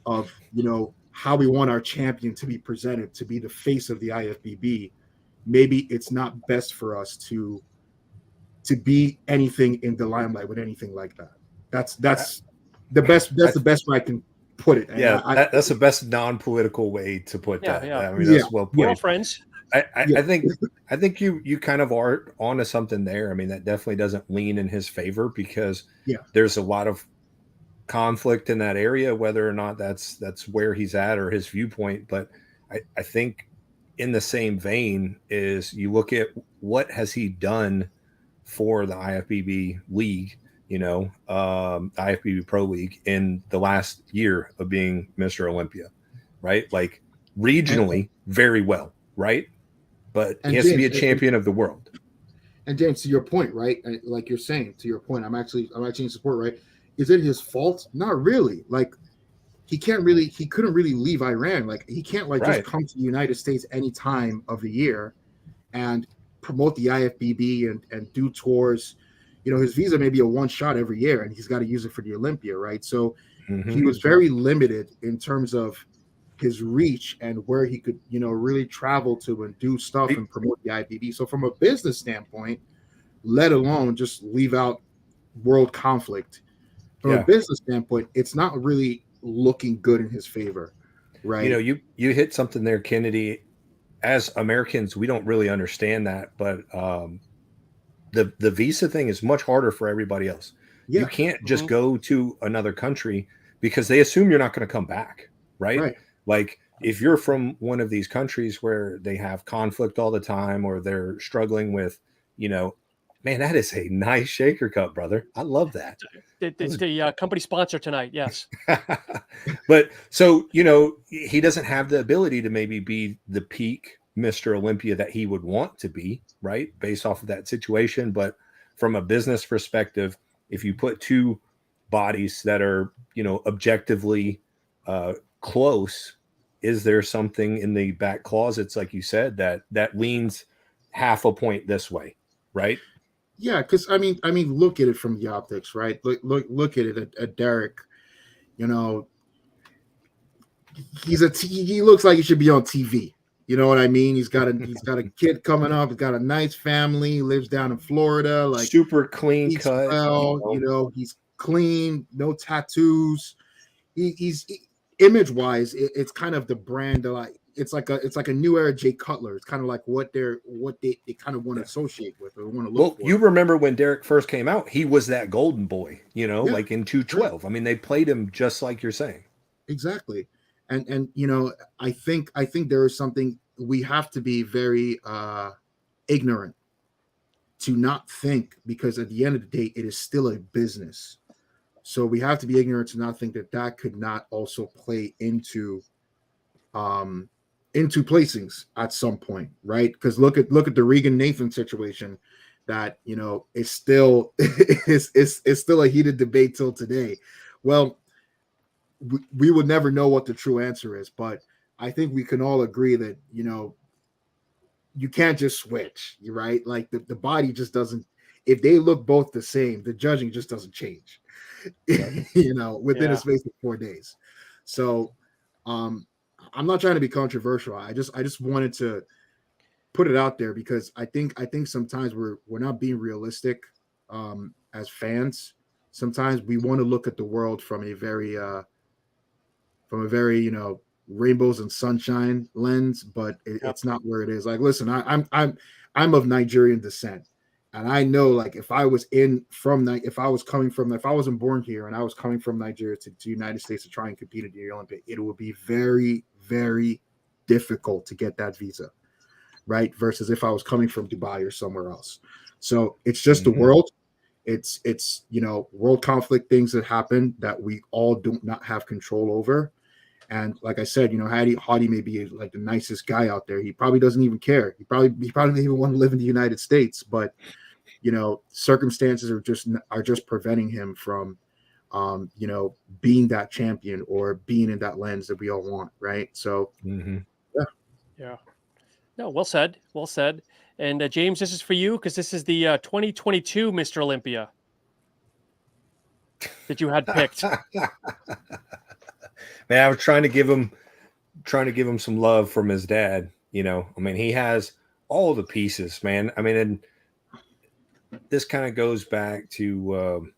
of, you know, how we want our champion to be presented, to be the face of the IFBB. Maybe it's not best for us to be anything in the limelight with anything like that. That's the best. That's the best way I can put it. Yeah, that's the best non-political way to put that. Yeah. I mean, that's well put. We're all friends. I think you kind of are onto something there. I mean, that definitely doesn't lean in his favor, because there's a lot of conflict in that area, whether or not that's where he's at or his viewpoint. But I think in the same vein is, you look at what has he done for the IFBB league, you know, IFBB Pro League in the last year of being Mr. Olympia, right? Like regionally, very well, right? But he has to be a champion of the world. And James, to your point, right? Like you're saying, to your point, I'm actually in support, right? Is it his fault? Not really. Like he couldn't really leave Iran. Like he can't just come to the United States any time of the year and promote the IFBB and do tours. You know, his visa may be a one shot every year, and he's got to use it for the Olympia, right? So he was very limited in terms of his reach and where he could, you know, really travel to and do stuff and promote the IFBB. So from a business standpoint, let alone just leave out world conflict, from a business standpoint, it's not really looking good in his favor, right? You know, you hit something there, Kennedy. As Americans, we don't really understand that, but the visa thing is much harder for everybody else. You can't just go to another country because they assume you're not going to come back, right? Like if you're from one of these countries where they have conflict all the time, or they're struggling with, you know, man, that is a nice shaker cup, brother. I love that. It's the company sponsor tonight. Yes. But so, you know, he doesn't have the ability to maybe be the peak Mr. Olympia that he would want to be, right? Based off of that situation. But from a business perspective, if you put two bodies that are, you know, objectively close, is there something in the back closets, like you said, that leans half a point this way, right? Yeah, because I mean, look at it from the optics, right? Look at it at Derek. You know, he looks like he should be on TV. You know what I mean? He's got a kid coming up. He's got a nice family. Lives down in Florida. Like super clean cut. Well, you know, he's clean, no tattoos. He's image wise, it's kind of the brand of like it's like a new era Jay Cutler. It's kind of like what they kind of want to associate with or want to look for. You remember when Derek first came out, he was that golden boy, you know, like in 212. I mean, they played him just like you're saying. Exactly. And you know, I think there is something we have to be very ignorant to not think, because at the end of the day, it is still a business. So we have to be ignorant to not think that that could not also play into placings at some point, right? Because look at the Regan Nathan situation, that is still it's still a heated debate till today. Well, we would never know what the true answer is, but I think we can all agree that you can't just switch, right? Like the body just doesn't. If they look both the same, the judging just doesn't change, within a space of 4 days. So, I'm not trying to be controversial. I just wanted to put it out there, because I think sometimes we're not being realistic as fans. Sometimes we want to look at the world from a very rainbows and sunshine lens, but it's not where it is. Like, listen, I'm of Nigerian descent, and I know, like, if I wasn't born here and I was coming from Nigeria to the United States to try and compete at the Olympic, it would be very, very difficult to get that visa, right? Versus if I was coming from Dubai or somewhere else. So it's just the world. It's world conflict, things that happen that we all do not have control over. And like I said, Hadi may be like the nicest guy out there. He probably doesn't even care. He probably doesn't even want to live in the United States, but circumstances are just preventing him from being that champion or being in that lens that we all want, right? So yeah. No, well said. Well said. And James, this is for you, because this is the 2022 Mr. Olympia that you had picked. Man, I was trying to give him some love from his dad. I mean, he has all the pieces, man. I mean, and this kind of goes back to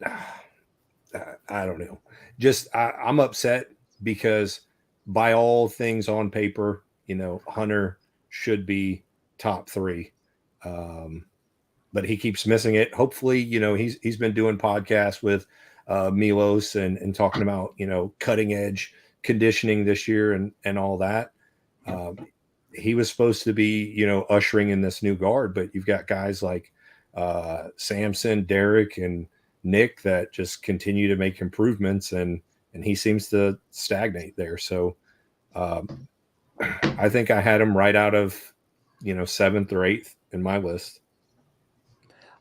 I don't know. Just I'm upset because by all things on paper, Hunter should be top 3. But he keeps missing it. Hopefully, he's been doing podcasts with Milos and talking about, cutting edge conditioning this year and all that. He was supposed to be, ushering in this new guard, but you've got guys like Samson, Derek, and Nick that just continue to make improvements, and he seems to stagnate there. So I think I had him right out of, 7th or 8th in my list.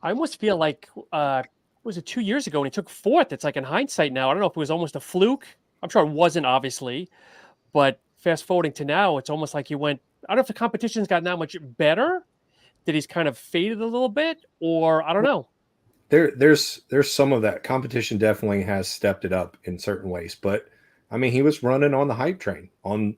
I almost feel like, was it 2 years ago when he took 4th? It's like, in hindsight now, I don't know if it was almost a fluke. I'm sure it wasn't, obviously, but fast forwarding to now, it's almost like he went, I don't know if the competition's gotten that much better, that he's kind of faded a little bit, or I don't know. There's some of that. Competition definitely has stepped it up in certain ways, but I mean, he was running on the hype train, on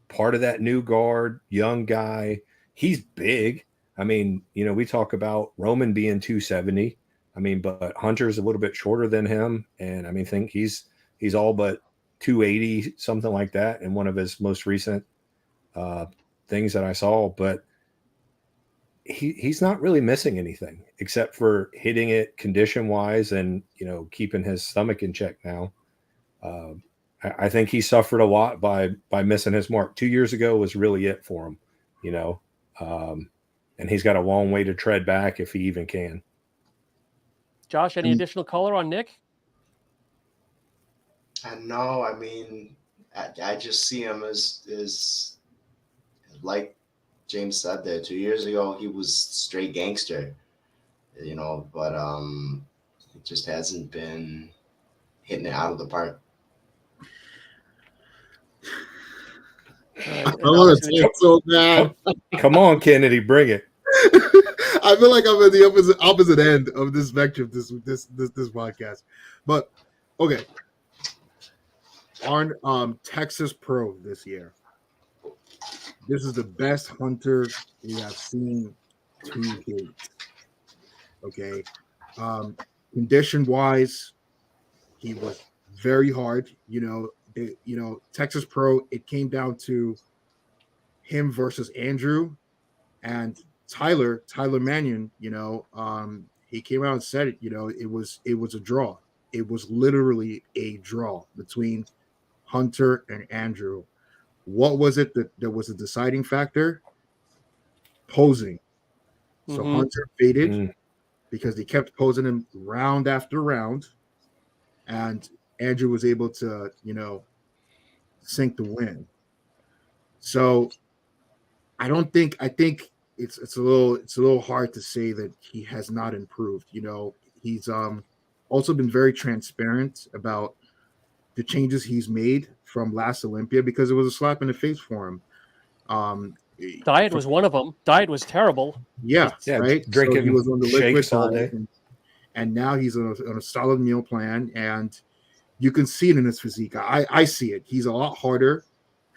part of that new guard, young guy. He's big. I mean, we talk about Roman being 270. I mean, but Hunter's a little bit shorter than him, and I mean, think he's all but 280, something like that, in one of his most recent things that I saw. But he's not really missing anything except for hitting it condition wise and keeping his stomach in check now. I think he suffered a lot by missing his mark. 2 years ago was really it for him, and he's got a long way to tread back if he even can. Josh, any additional color on Nick? No, I mean, I just see him as like James said there. 2 years ago, he was straight gangster, but it just hasn't been hitting it out of the park. I want to take so bad. Come on, Kennedy, bring it. I feel like I'm at the opposite end of this spectrum, this podcast. But okay, on Texas Pro this year, this is the best Hunter we have seen to date. Okay, condition wise, he was very hard. Texas Pro, it came down to him versus Andrew, and Tyler Mannion. He came out and said it. It was a draw. It was literally a draw between Hunter and Andrew. What was it that was a deciding factor? Posing. So Mhm. Hunter faded Mm. because they kept posing him round after round, and Andrew was able to, sink the win. So I think it's a little hard to say that he has not improved. He's also been very transparent about the changes he's made from last Olympia because it was a slap in the face for him. Um, Diet was one of them. Diet was terrible. yeah, Yeah, right. So he drinking was on the liquid shakes all diet, day. and now he's on a solid meal plan, and you can see it in his physique. I see it. He's a lot harder.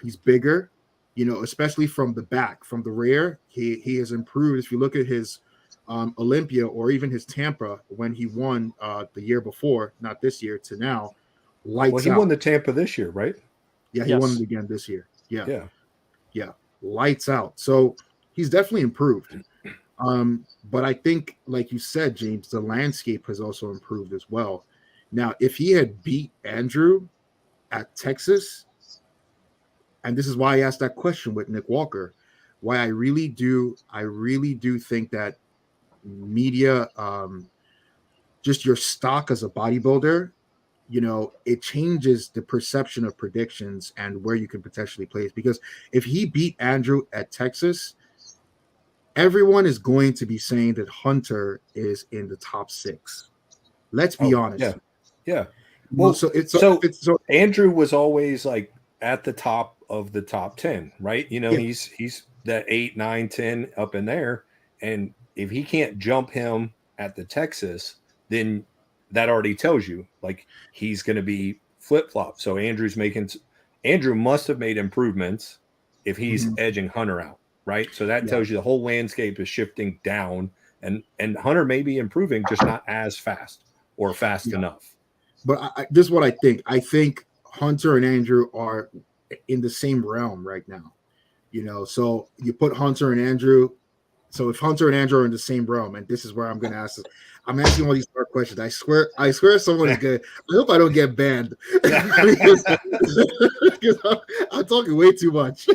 He's bigger, especially from the back, from the rear. He has improved. If you look at his Olympia or even his Tampa when he won the year before, not this year, to now, lights Well, he out. won the Tampa this year, right? Yeah, he Yes. won it again this year. Yeah. Yeah, lights out. So he's definitely improved. But I think, like you said, James, the landscape has also improved as well. Now, if he had beat Andrew at Texas, and this is why I asked that question with Nick Walker, why I really do think that media, just your stock as a bodybuilder, it changes the perception of predictions and where you can potentially place. Because if he beat Andrew at Texas, everyone is going to be saying that Hunter is in the top 6. Let's be honest. Yeah. Well, so Andrew was always like at the top of the top 10, right? He's that 8, 9, 10 up in there. And if he can't jump him at the Texas, then that already tells you like he's going to be flip-flop. So Andrew must have made improvements if he's edging Hunter out, right? So that tells you the whole landscape is shifting down, and Hunter may be improving, just not as fast or fast enough. But this is what I think. I think Hunter and Andrew are in the same realm right now. So you put Hunter and Andrew. So if Hunter and Andrew are in the same realm, and this is where I'm going to ask this, I'm asking all these hard questions. I swear someone is good. I hope I don't get banned because I'm talking way too much.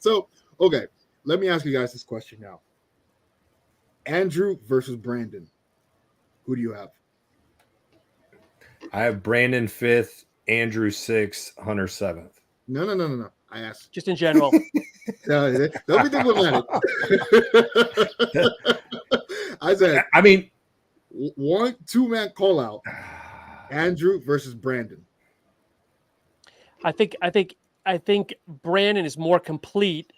So, okay, let me ask you guys this question now. Andrew versus Brandon. Who do you have? I have Brandon 5th, Andrew 6th, Hunter 7th. No. I asked. Just in general. Don't be diplomatic. I said, I mean, 2-man call out. Andrew versus Brandon. I think Brandon is more complete,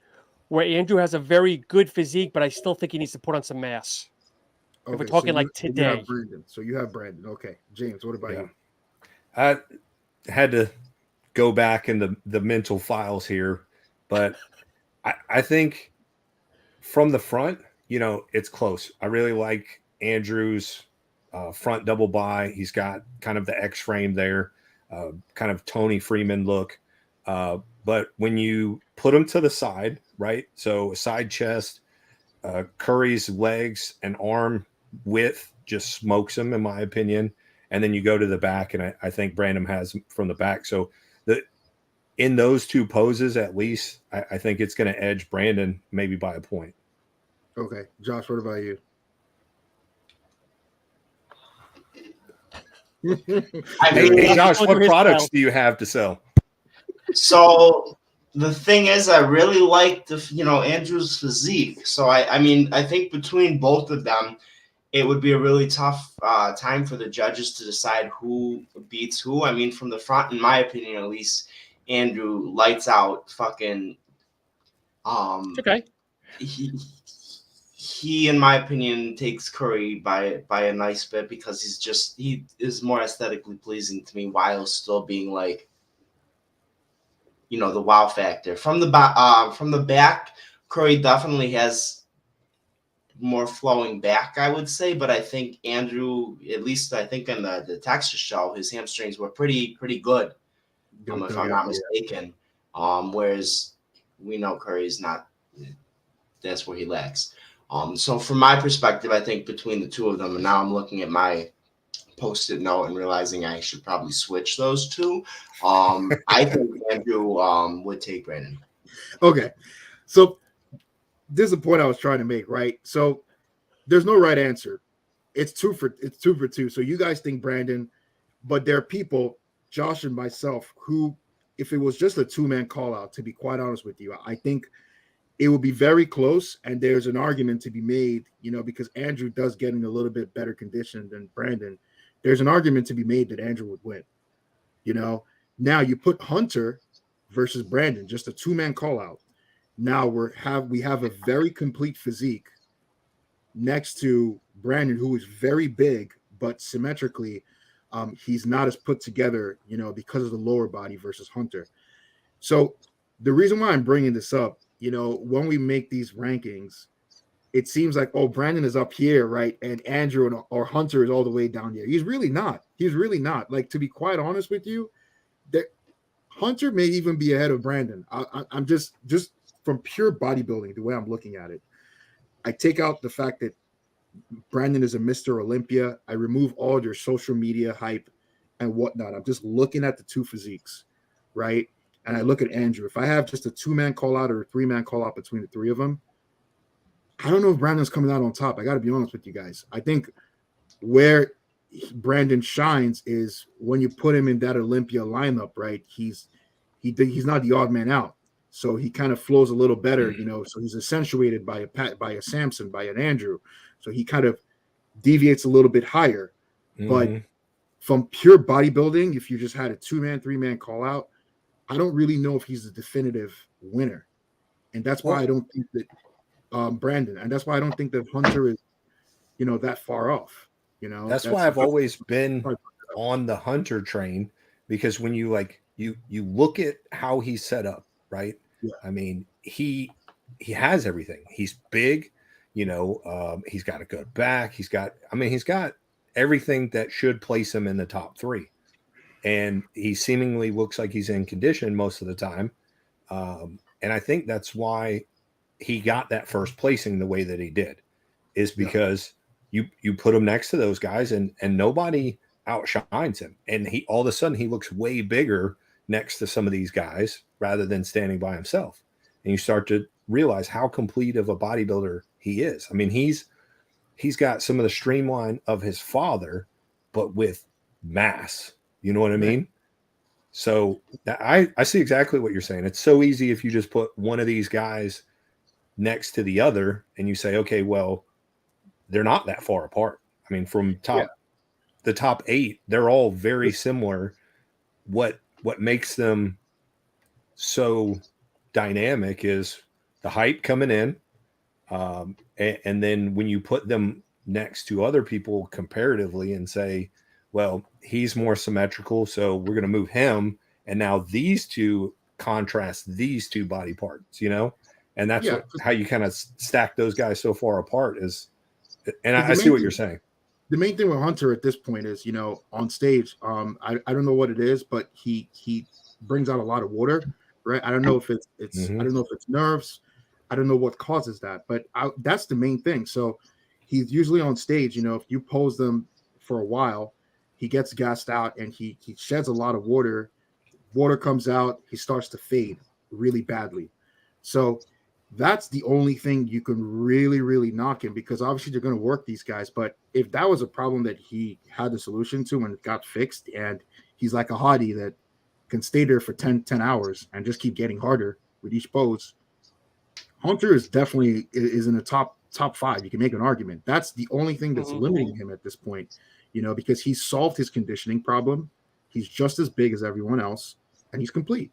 where Andrew has a very good physique, but I still think he needs to put on some mass. Okay, if we're talking like today. You have Brandon. Okay. James, what about you? I had to go back in the mental files here, but I think from the front, it's close. I really like Andrew's front double bi. He's got kind of the X frame there, kind of Tony Freeman look. But when you put him to the side, right? So side chest, Curry's legs and arm width just smokes him, in my opinion. And then you go to the back, and I think Brandon has from the back. So in those two poses, at least, I think it's going to edge Brandon maybe by a point. Okay. Josh, what about you? Hey, Josh, what products do you have to sell? So the thing is, I really like Andrew's physique. So I think between both of them, it would be a really tough time for the judges to decide who beats who. I mean, from the front, in my opinion, at least, Andrew lights out fucking. Okay. He, in my opinion, takes Curry by a nice bit because he is more aesthetically pleasing to me while still being like, the wow factor. From the back, Curry definitely has more flowing back, I would say, but I think Andrew, at least I think in the Texas show, his hamstrings were pretty good, if I'm not mistaken. Whereas we know Curry's not. That's where he lacks. So from my perspective, I think between the two of them, and now I'm looking at my Post-it note and realizing I should probably switch those two. I think Andrew would take Brandon. Okay, so this is the point I was trying to make, right? So there's no right answer. It's two for two. So you guys think Brandon, but there are people, Josh and myself, who, if it was just a two-man call out, to be quite honest with you, I think it would be very close. And there's an argument to be made, because Andrew does get in a little bit better condition than Brandon. There's an argument to be made that Andrew would win. Now you put Hunter versus Brandon, just a two-man call out. Now we have a very complete physique next to Brandon, who is very big, but symmetrically, he's not as put together, because of the lower body versus Hunter. So the reason why I'm bringing this up, when we make these rankings, it seems like, oh, Brandon is up here, right? And Andrew or Hunter is all the way down here. He's really not. Like, to be quite honest with you, that Hunter may even be ahead of Brandon. I'm just from pure bodybuilding, the way I'm looking at it. I take out the fact that Brandon is a Mr. Olympia. I remove all your social media hype and whatnot. I'm just looking at the two physiques, right? And I look at Andrew. If I have just a two-man call-out or a three-man call-out between the three of them, I don't know if Brandon's coming out on top. I got to be honest with you guys. I think where Brandon shines is when you put him in that Olympia lineup, right? He's not the odd man out. So he kind of flows a little better, so he's accentuated by a Samson, by an Andrew. So he kind of deviates a little bit higher. Mm-hmm. But from pure bodybuilding, if you just had a two-man, three-man call out, I don't really know if he's the definitive winner. And that's why I don't think that Brandon, and that's why I don't think that Hunter is, that far off. That's why I've always been on the Hunter train, because when you look at how he's set up, right? Yeah. I mean, he has everything. He's big, he's got a good back. He's got everything that should place him in the top three. And he seemingly looks like he's in condition most of the time. And I think that's why he got that first placing the way that he did, is because you put him next to those guys and nobody outshines him. And all of a sudden he looks way bigger next to some of these guys rather than standing by himself. And you start to realize how complete of a bodybuilder he is. I mean, he's got some of the streamline of his father, but with mass. You know what I mean? So I see exactly what you're saying. It's so easy if you just put one of these guys next to the other and you say, okay, well, they're not that far apart. I mean, from the top 8, they're all very similar. What makes them so dynamic is the height coming in. And then when you put them next to other people comparatively and say, well, he's more symmetrical, so we're going to move him. And now these two contrast these two body parts, and that's how you kind of stack those guys so far apart is. And I see what you're saying. The main thing with Hunter at this point is, on stage, I don't know what it is, but he brings out a lot of water, right? I don't know if it's I don't know if it's nerves. I don't know what causes that, but that's the main thing. So he's usually on stage, if you pose them for a while, he gets gassed out and he sheds a lot of water. Water comes out, he starts to fade really badly. So that's the only thing you can really, really knock him, because obviously they're going to work these guys. But if that was a problem that he had the solution to and it got fixed, and he's like a Hadi that can stay there for 10 hours and just keep getting harder with each pose, Hunter is definitely in the top 5. You can make an argument. That's the only thing that's limiting him at this point, because he's solved his conditioning problem. He's just as big as everyone else, and he's complete.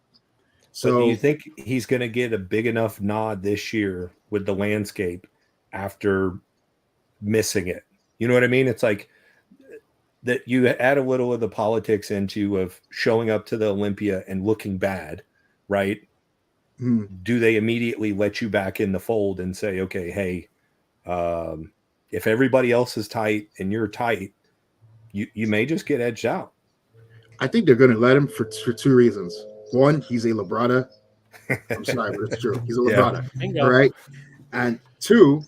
So do you think he's going to get a big enough nod this year with the landscape after missing it? You know what I mean? It's like that you add a little of the politics into of showing up to the Olympia and looking bad, right? Do they immediately let you back in the fold and say, okay, hey, if everybody else is tight and you're tight, you may just get edged out? I think they're going to let him for 2 reasons. One, he's a Labrada. I'm sorry, but it's true. He's a Labrada. All right. And 2,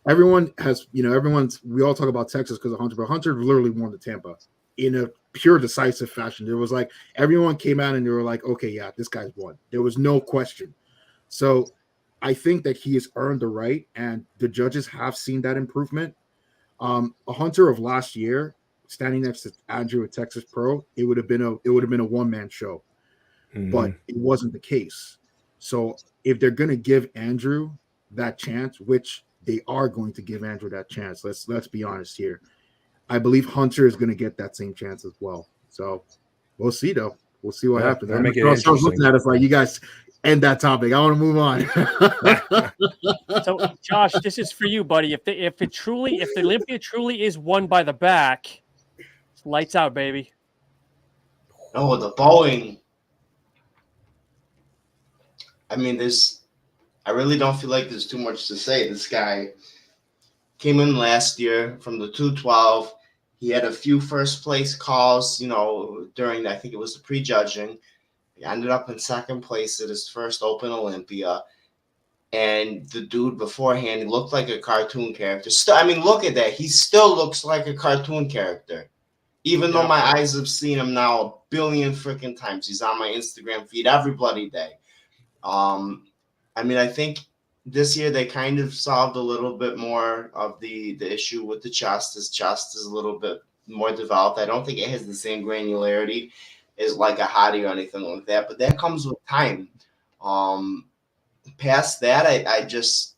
everyone has, we all talk about Texas because of Hunter, but Hunter literally won the Tampa in a pure decisive fashion. There was like everyone came out and they were like, okay, yeah, this guy's won. There was no question. So I think that he has earned the right, and the judges have seen that improvement. A Hunter of last year, standing next to Andrew at Texas Pro, it would have been a one-man show, but it wasn't the case. So if they're going to give Andrew that chance, which they are going to give Andrew that chance, let's be honest here, I believe Hunter is going to get that same chance as well. So we'll see, though. We'll see what happens. I was looking at us like, you guys end that topic. I want to move on. So, Josh, this is for you, buddy. If the Olympia truly is won by the back, it's lights out, baby. Oh, the Boeing. I mean, I really don't feel like there's too much to say. This guy came in last year from the 212. He had a few first place calls, during, I think it was the prejudging. He ended up in second place at his first Open Olympia. And the dude beforehand, he looked like a cartoon character. Look at that. He still looks like a cartoon character. Even though my eyes have seen him now a billion freaking times. He's on my Instagram feed every bloody day. I think this year they kind of solved a little bit more of the issue with the chest. His chest is a little bit more developed. I don't think it has the same granularity as like a Hadi or anything like that, but that comes with time. Past that, I just,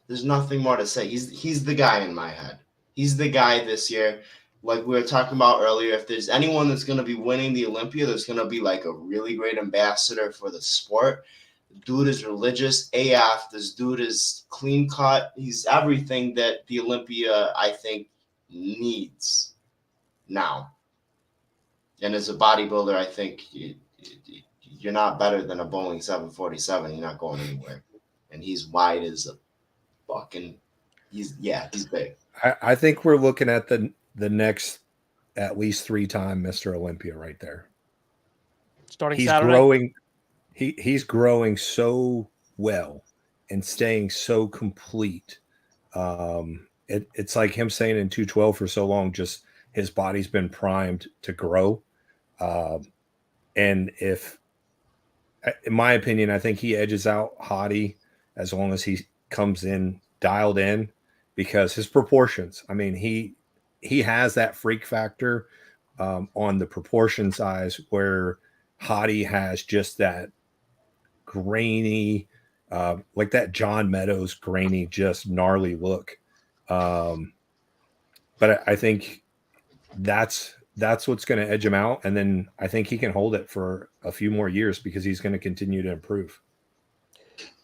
there's nothing more to say. He's the guy in my head. He's the guy this year. Like we were talking about earlier, if there's anyone that's going to be winning the Olympia, there's going to be like a really great ambassador for the sport. The dude is religious AF. This dude is clean cut. He's everything that the Olympia, I think, needs now. And as a bodybuilder, I think you're not better than a Boeing 747. You're not going anywhere. And he's wide as a fucking, he's big. I think we're looking at the next at least 3-time Mr. Olympia right there. Starting he's Saturday. Growing. He's growing so well and staying so complete. It's like him saying in 212 for so long, just his body's been primed to grow. And if, in my opinion, I think he edges out Hadi as long as he comes in dialed in, because his proportions, he has that freak factor on the proportion size where Hadi has just that grainy, like that John Meadows grainy, just gnarly look. But I think that's what's going to edge him out. And then I think he can hold it for a few more years because he's going to continue to improve.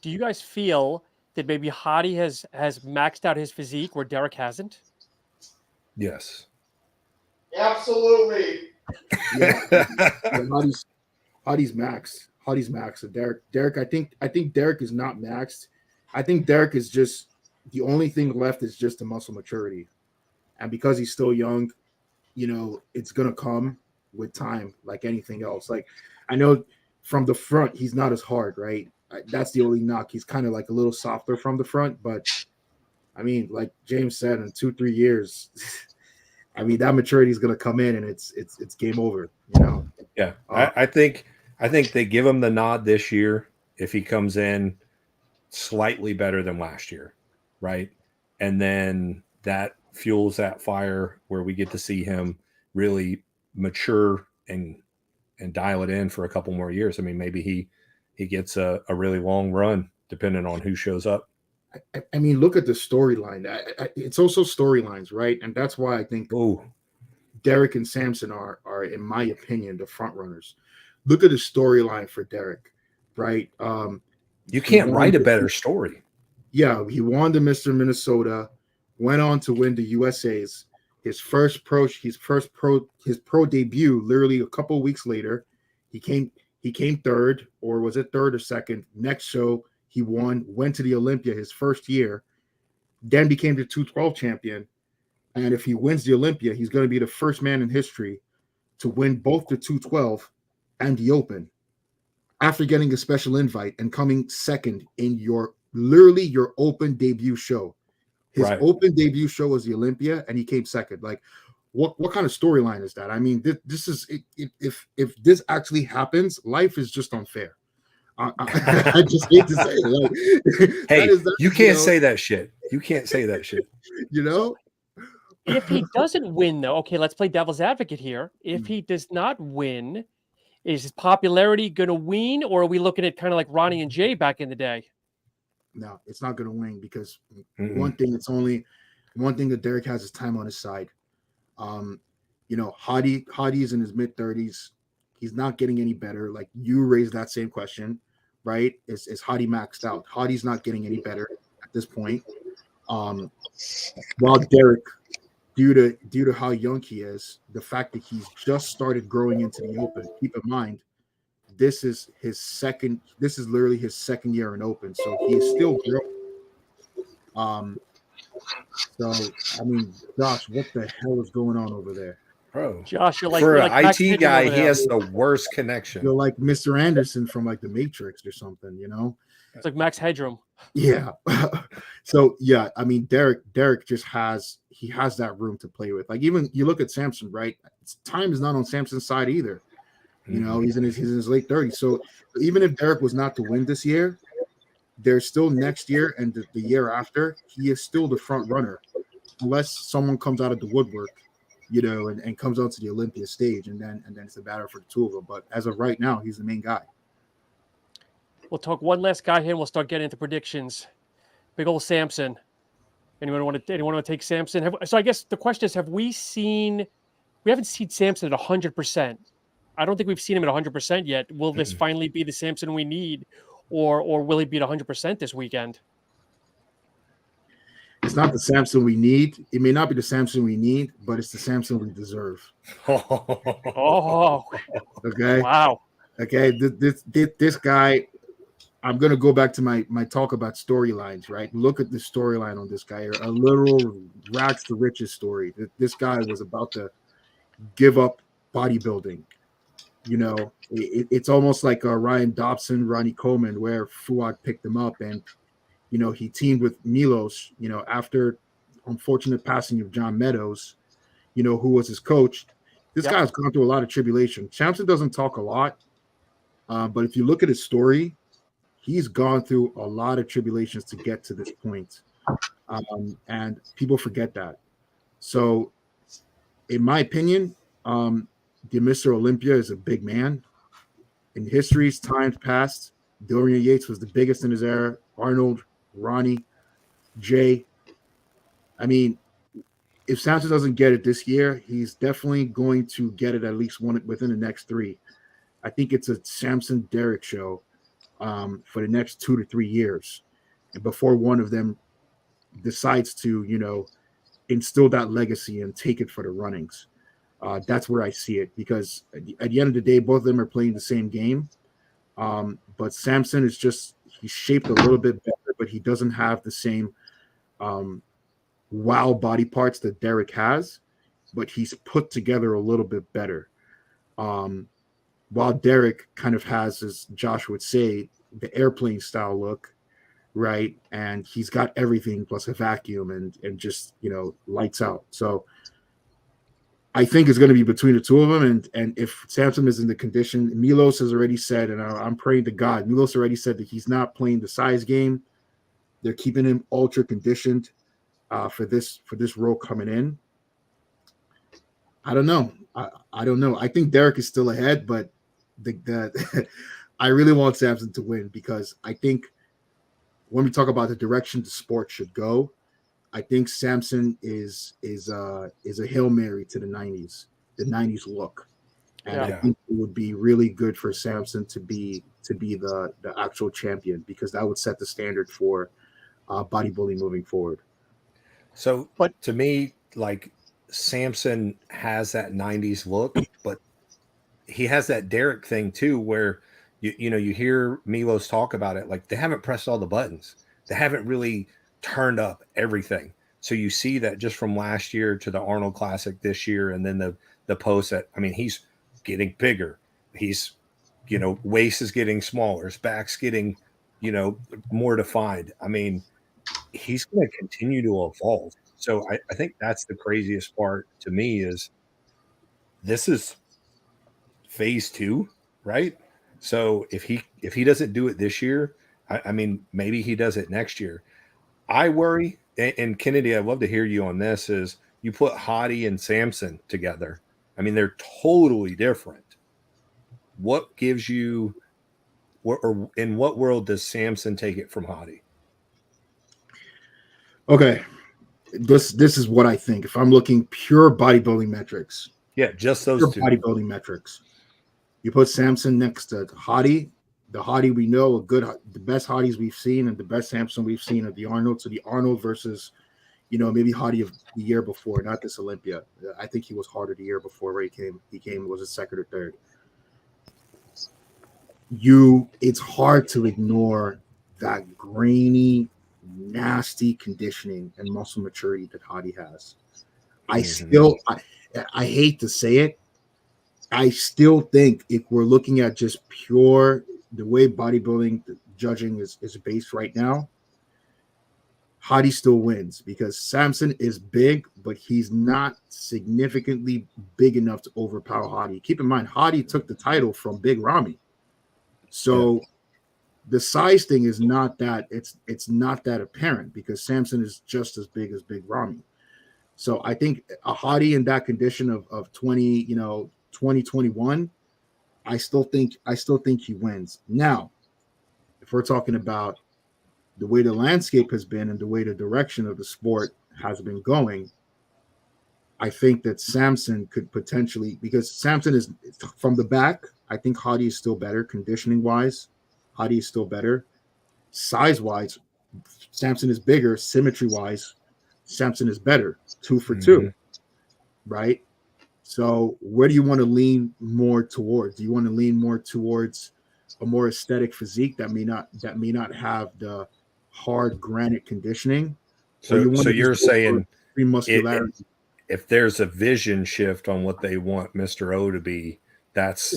Do you guys feel that maybe Hadi has maxed out his physique where Derek hasn't? Yes. Absolutely. Yeah. Hadi's max. Hadi's max. And Derek, I think Derek is not maxed. I think Derek is just, the only thing left is just the muscle maturity. And because he's still young, it's going to come with time, like anything else. Like, I know from the front, he's not as hard, right? That's the only knock. He's kind of like a little softer from the front, but like James said, in 2-3 years, that maturity is going to come in and it's game over, Yeah. I think they give him the nod this year if he comes in slightly better than last year, right? And then that fuels that fire where we get to see him really mature and dial it in for a couple more years. Maybe he gets a really long run depending on who shows up. Look at the storyline. It's also storylines, right? And that's why I think Derek and Samson are, in my opinion, the front runners. Look at the storyline for Derek, right? You can't write a better story. Yeah, he won the Mr. Minnesota, went on to win the USA's. His pro debut, literally a couple of weeks later, he came third, or was it third or second? Next show, he won, went to the Olympia his first year, then became the 212 champion. And if he wins the Olympia, he's going to be the first man in history to win both the 212 and the Open after getting a special invite and coming second in your literally your open debut show. His Right. open debut show was the Olympia, and he came second. Like, what kind of storyline is that? I mean, this is if this actually happens, life is just unfair. I just hate to say it. Like, Hey, that, you can't say that shit. You can't say that shit. You know, If he doesn't win, though, okay, let's play devil's advocate here. If he does not win, is his popularity going to wane, or are we looking at kind of like Ronnie and Jay back in the day? no, it's not going to win because Mm-mm. one thing that Derek has is time on his side. You know, Hadi's in his mid-30s. He's not getting any better. Like, you raised that same question, right? Is Hadi maxed out? Hadi's not getting any better at this point. While Derek, due to how young he is, the fact that he's just started growing into the open. Keep in mind, this is literally his second year in open, so he is still growing. So I mean, Josh, what the hell is going on over there? Bro, Josh, you're like, for you're an like Max IT Hedges guy, over he there. has the worst connection. You're like Mr. Anderson from like the Matrix or something, you know? It's like Max Headroom. Yeah. So yeah, I mean, Derek just has that room to play with. Like, even you look at Samson, right? Time is not on Samson's side either. You know, he's in his late 30s. So even if Derek was not to win this year, there's still next year and the year after, he is still the front runner, unless someone comes out of the woodwork, you know, and comes onto the Olympia stage, and then it's a battle for the two of them. But as of right now, he's the main guy. We'll talk one last guy here, and we'll start getting into predictions. Big old Samson. Anyone want to take Samson? So I guess the question is, we haven't seen Samson at 100%. I don't think we've seen him at 100% yet. Will this finally be the Samson we need, or will he be at 100% this weekend? It's not the Samson we need. It may not be the Samson we need, but it's the Samson we deserve. Oh, Okay. wow. Okay. This guy, I'm gonna go back to my talk about storylines, right? Look at the storyline on this guy. A literal rags to riches story. This guy was about to give up bodybuilding. You know, it's almost like Ryan Dobson, Ronnie Coleman, where Fuad picked him up, and you know, he teamed with Milos. You know, after unfortunate passing of John Meadows, you know, who was his coach. This guy's gone through a lot of tribulation. Samson doesn't talk a lot, but if you look at his story, he's gone through a lot of tribulations to get to this point, and people forget that. So, in my opinion, the Mr. Olympia is a big man. In history's times past, Dorian Yates was the biggest in his era. Arnold, Ronnie, Jay. I mean, if Samson doesn't get it this year, he's definitely going to get it at least one within the next 3. I think it's a Samson Derek show for the next 2 to 3 years, and before one of them decides to, you know, instill that legacy and take it for the runnings. That's where I see it, because at the end of the day, both of them are playing the same game. But Samson is he's shaped a little bit better, but he doesn't have the same wow body parts that Derek has, but he's put together a little bit better. While Derek kind of has, as Josh would say, the airplane style look, right? And he's got everything plus a vacuum and just, you know, lights out. So I think it's going to be between the two of them. And if Samson is in the condition, Milos has already said, and I'm praying to God, Milos already said that he's not playing the size game. They're keeping him ultra conditioned for this role coming in. I don't know. I don't know. I think Derek is still ahead, but I really want Samson to win, because I think when we talk about the direction the sport should go, I think Samson is a Hail Mary to the 90s look. And I think it would be really good for Samson to be the actual champion, because that would set the standard for bodybuilding moving forward. So, but to me, like, Samson has that 90s look, but he has that Derek thing too, where you know, you hear Milos talk about it, like they haven't pressed all the buttons. They haven't really turned up everything. So you see that just from last year to the Arnold Classic this year, and then the post that, I mean, he's getting bigger. He's, you know, waist is getting smaller, his back's getting more defined. I mean, he's going to continue to evolve. So I think that's the craziest part to me is this is phase 2, right? So if he doesn't do it this year, I mean, maybe he does it next year. I worry, and Kennedy, I'd love to hear you on this, is you put Hadi and Samson together. I mean, they're totally different. What gives you, or in what world does Samson take it from Hadi? Okay. This is what I think. If I'm looking pure bodybuilding metrics. Yeah, just those pure two. Bodybuilding metrics. You put Samson next to Hadi. The Hadi we know, the best Hadis we've seen and the best Samson we've seen of the Arnold. So the Arnold versus, maybe Hadi of the year before, not this Olympia. I think he was harder the year before where he came was a second or third. It's hard to ignore that grainy, nasty conditioning and muscle maturity that Hadi has. I hate to say it, I still think if we're looking at just pure the way bodybuilding judging is based right now, Hadi still wins because Samson is big, but he's not significantly big enough to overpower Hadi. Keep in mind, Hadi took the title from Big Ramy. So the size thing is not that it's not that apparent because Samson is just as big as Big Ramy. So I think a Hadi in that condition of 2021, I still think he wins. Now, if we're talking about the way the landscape has been and the way the direction of the sport has been going, I think that Samson could potentially, because Samson is from the back, I think Hadi is still better conditioning wise. Hadi is still better size wise. Samson is bigger symmetry wise. Samson is better 2 for 2, right? So where do you want to lean more towards? Do you want to lean more towards a more aesthetic physique that may not have the hard granite conditioning? So you're saying muscularity. If there's a vision shift on what they want Mr. O to be, that's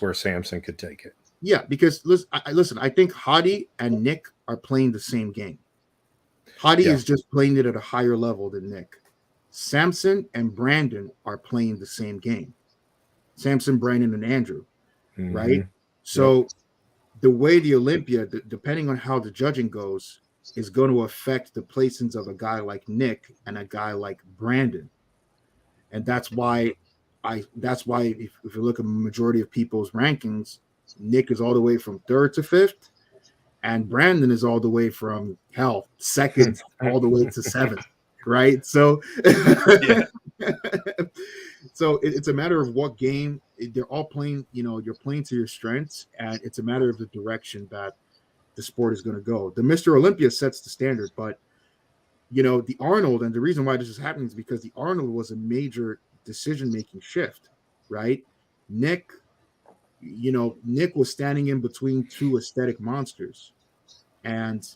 where Samson could take it. Yeah, because listen, I think Hadi and Nick are playing the same game. Hadi is just playing it at a higher level than Nick. Samson and Brandon are playing the same game. Samson, Brandon, and Andrew, right? So the way the Olympia, depending on how the judging goes, is going to affect the placements of a guy like Nick and a guy like Brandon. And that's why if you look at the majority of people's rankings, Nick is all the way from 3rd to 5th, and Brandon is all the way from 2nd all the way to 7th, right? So, so it's a matter of what game they're all playing. You're playing to your strengths, and it's a matter of the direction that the sport is going to go. The Mr. Olympia sets the standard, but the Arnold, and the reason why this is happening is because the Arnold was a major decision-making shift, right? Nick was standing in between 2 aesthetic monsters. And,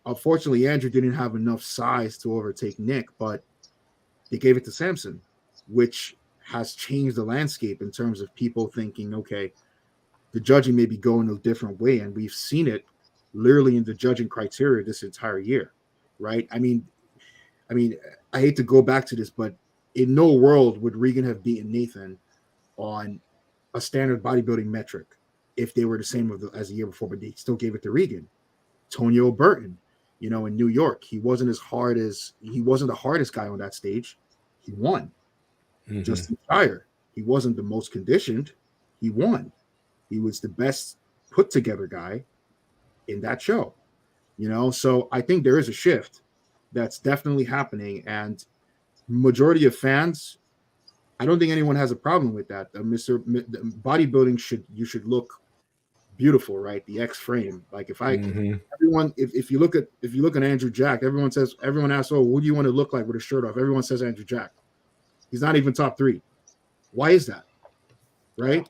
unfortunately, Andrew didn't have enough size to overtake Nick, but they gave it to Samson, which has changed the landscape in terms of people thinking, okay, the judging may be going a different way. And we've seen it literally in the judging criteria this entire year, right? I mean, I hate to go back to this, but in no world would Regan have beaten Nathan on a standard bodybuilding metric if they were the same as the year before, but they still gave it to Regan. Tonio Burton, in New York, he wasn't the hardest guy on that stage. He won. Justin Shire, he wasn't the most conditioned. He won. He was the best put together guy in that show. So I think there is a shift that's definitely happening, and majority of fans, I don't think anyone has a problem with that. Bodybuilding should look beautiful, right? The X frame. Like if you look at Andrew Jack, everyone asks, oh, what do you want to look like with a shirt off? Everyone says Andrew Jack. He's not even top 3. Why is that? Right?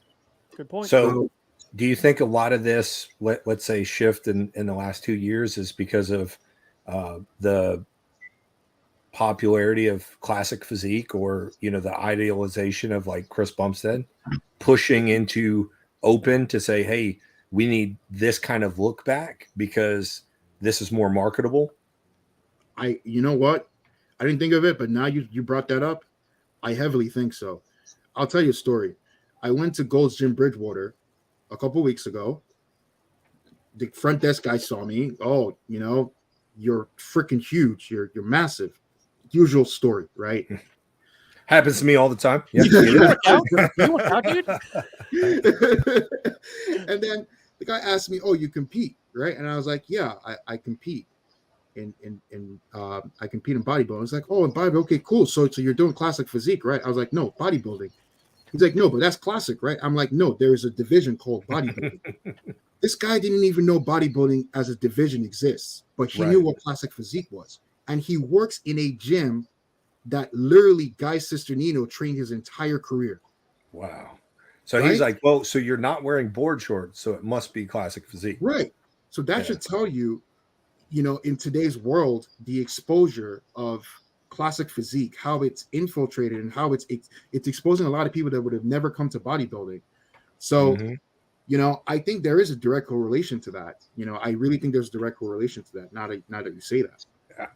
Good point. So do you think a lot of this, let's say, shift in the last 2 years is because of the popularity of classic physique, or the idealization of like Chris Bumstead pushing into open to say, hey, we need this kind of look back because this is more marketable? You know what? I didn't think of it, but now you brought that up. I heavily think so. I'll tell you a story. I went to Gold's Gym Bridgewater a couple weeks ago. The front desk guy saw me. Oh, you're freaking huge. You're massive. Usual story, right? Happens to me all the time. Yeah. You work out, dude? And then the guy asked me, "Oh, you compete, right?" And I was like, "Yeah, I compete in I compete in bodybuilding." It's like, "Oh, in bodybuilding, okay, cool. So you're doing classic physique, right?" I was like, "No, bodybuilding." He's like, "No, but that's classic, right?" I'm like, "No, there is a division called bodybuilding." This guy didn't even know bodybuilding as a division exists, but he knew what classic physique was. And he works in a gym that literally Guy Cisternino trained his entire career. Wow. So he's like, well, so you're not wearing board shorts, so it must be classic physique. Right. So that should tell you, in today's world, the exposure of classic physique, how it's infiltrated and how it's exposing a lot of people that would have never come to bodybuilding. So, I think there is a direct correlation to that. I really think there's a direct correlation to that. Now that you say that.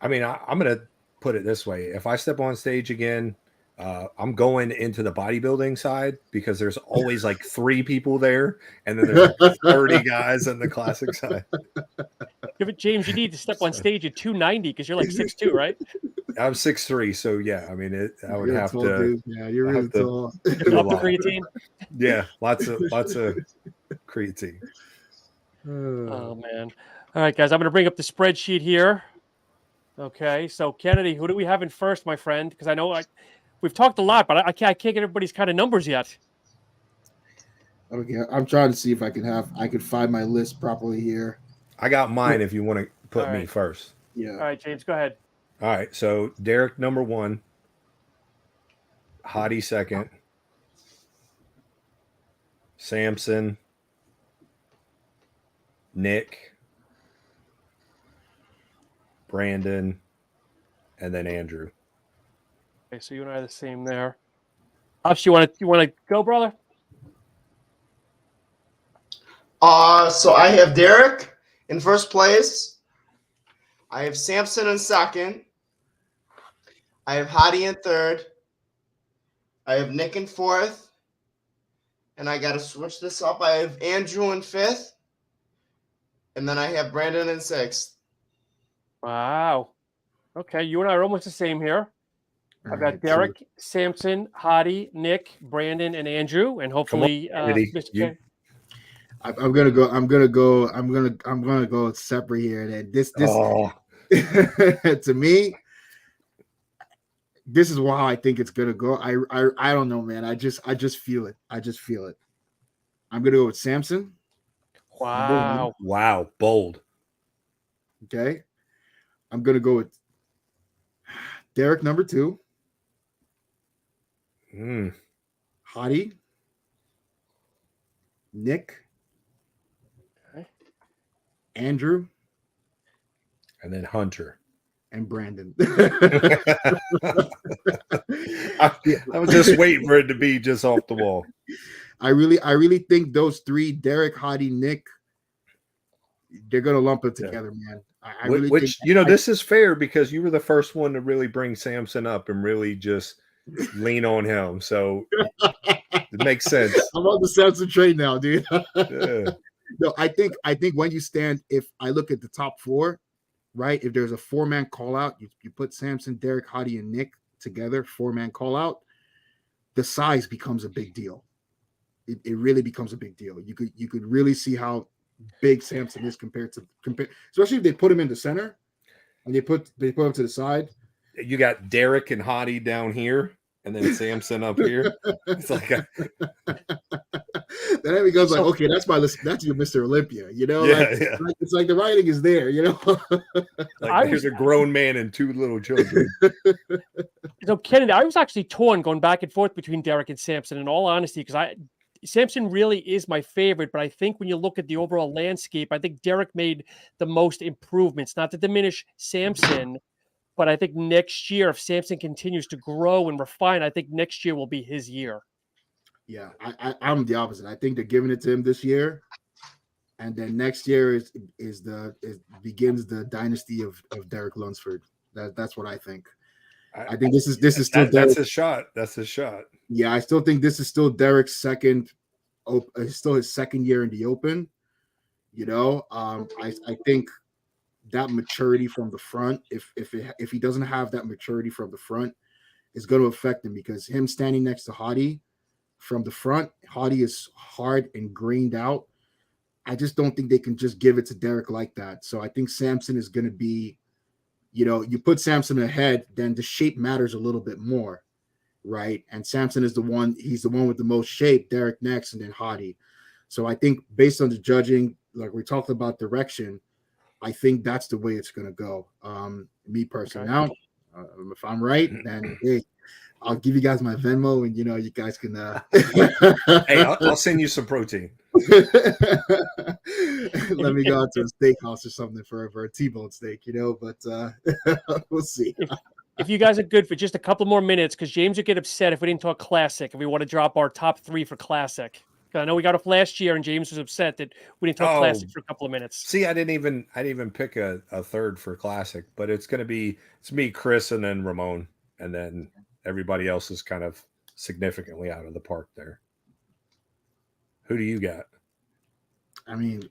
I mean, I'm going to put it this way. If I step on stage again, I'm going into the bodybuilding side because there's always like 3 people there, and then there's like 30 guys on the classic side. Yeah, but James, you need to step on stage at 290 because you're like 6'2", right? I'm 6'3", so yeah. I mean, I would have tall, to. dude. Yeah, you're really tall. Up the creatine. Yeah, lots of creatine. Oh man! All right, guys, I'm going to bring up the spreadsheet here. Okay, so Kennedy, who do we have in first, my friend? Because I know we've talked a lot, but I can't get everybody's kind of numbers yet. Okay, I'm trying to see if I can find my list properly here. I got mine if you want to put me first. Yeah. All right, James, go ahead. All right, so Derek number 1, Hadi second, Samson, Nick, Brandon, and then Andrew. Okay, so you and I are the same there. Ups, you want to go, brother? So I have Derek in first place. I have Samson in second. I have Hadi in third. I have Nick in fourth. And I got to switch this up. I have Andrew in fifth. And then I have Brandon in sixth. Wow. Okay, you and I are almost the same here. I've got Derek, Samson, Hadi, Nick, Brandon, and Andrew, and hopefully Mr. K. I'm gonna go separate here. Then this to me, this is how I think it's gonna go. I don't know, man. I just feel it. I'm gonna go with Samson. Wow. Wow, bold. Okay. I'm gonna go with Derek number 2. Hadi. Nick. Okay. Andrew. And then Hunter. And Brandon. I was just waiting for it to be just off the wall. I really think those 3, Derek, Hadi, Nick, they're gonna lump it together, man. I really think this is fair because you were the first one to really bring Samson up and really just lean on him. So it makes sense. I'm on the Samson train now, dude. Yeah. No, I think when you stand, if I look at the top 4, right? If there's a 4-man call out, you put Samson, Derek, Hadi, and Nick together, 4-man call out, the size becomes a big deal. It really becomes a big deal. You could really see how big Samson is compared, especially if they put him in the center and they put him to the side. You got Derek and Hadi down here, and then Samson up here. It's like then it becomes like, okay, that's your Mr. Olympia, It's like the writing is there, Like there's a grown man and 2 little children. So Kennedy, I was actually torn going back and forth between Derek and Samson, in all honesty, because Samson really is my favorite, but I think when you look at the overall landscape, I think Derek made the most improvements. Not to diminish Samson, but I think next year, if Samson continues to grow and refine, I think next year will be his year. Yeah, I'm the opposite. I think they're giving it to him this year and then next year begins the dynasty of Derek Lunsford. That's what I think. I think this is still that's his shot. That's his shot. Yeah, I still think this is still Derek's second. Still his second year in the Open. I think that maturity from the front, if he doesn't have that maturity from the front, is going to affect him, because him standing next to Hadi from the front, Hadi is hard and grained out. I just don't think they can just give it to Derek like that. So I think Samson is going to be, you put Samson ahead, then the shape matters a little bit more, right? And Samson is he's the one with the most shape, Derek next, and then Hadi. So I think based on the judging, like we talked about direction, I think that's the way it's going to go. Me personally. Okay. Now, if I'm right, then hey, I'll give you guys my Venmo, and you guys can. Hey, I'll send you some protein. Let me go out to a steakhouse or something for a T-bone steak, but we'll see. If you guys are good for just a couple more minutes, because James would get upset if we didn't talk Classic, and we want to drop our top 3 for Classic. I know we got off last year, and James was upset that we didn't talk Classic for a couple of minutes. See, I didn't even pick a third for Classic, but it's me, Chris, and then Ramon, and then everybody else is kind of significantly out of the park there. Who do you got? I mean,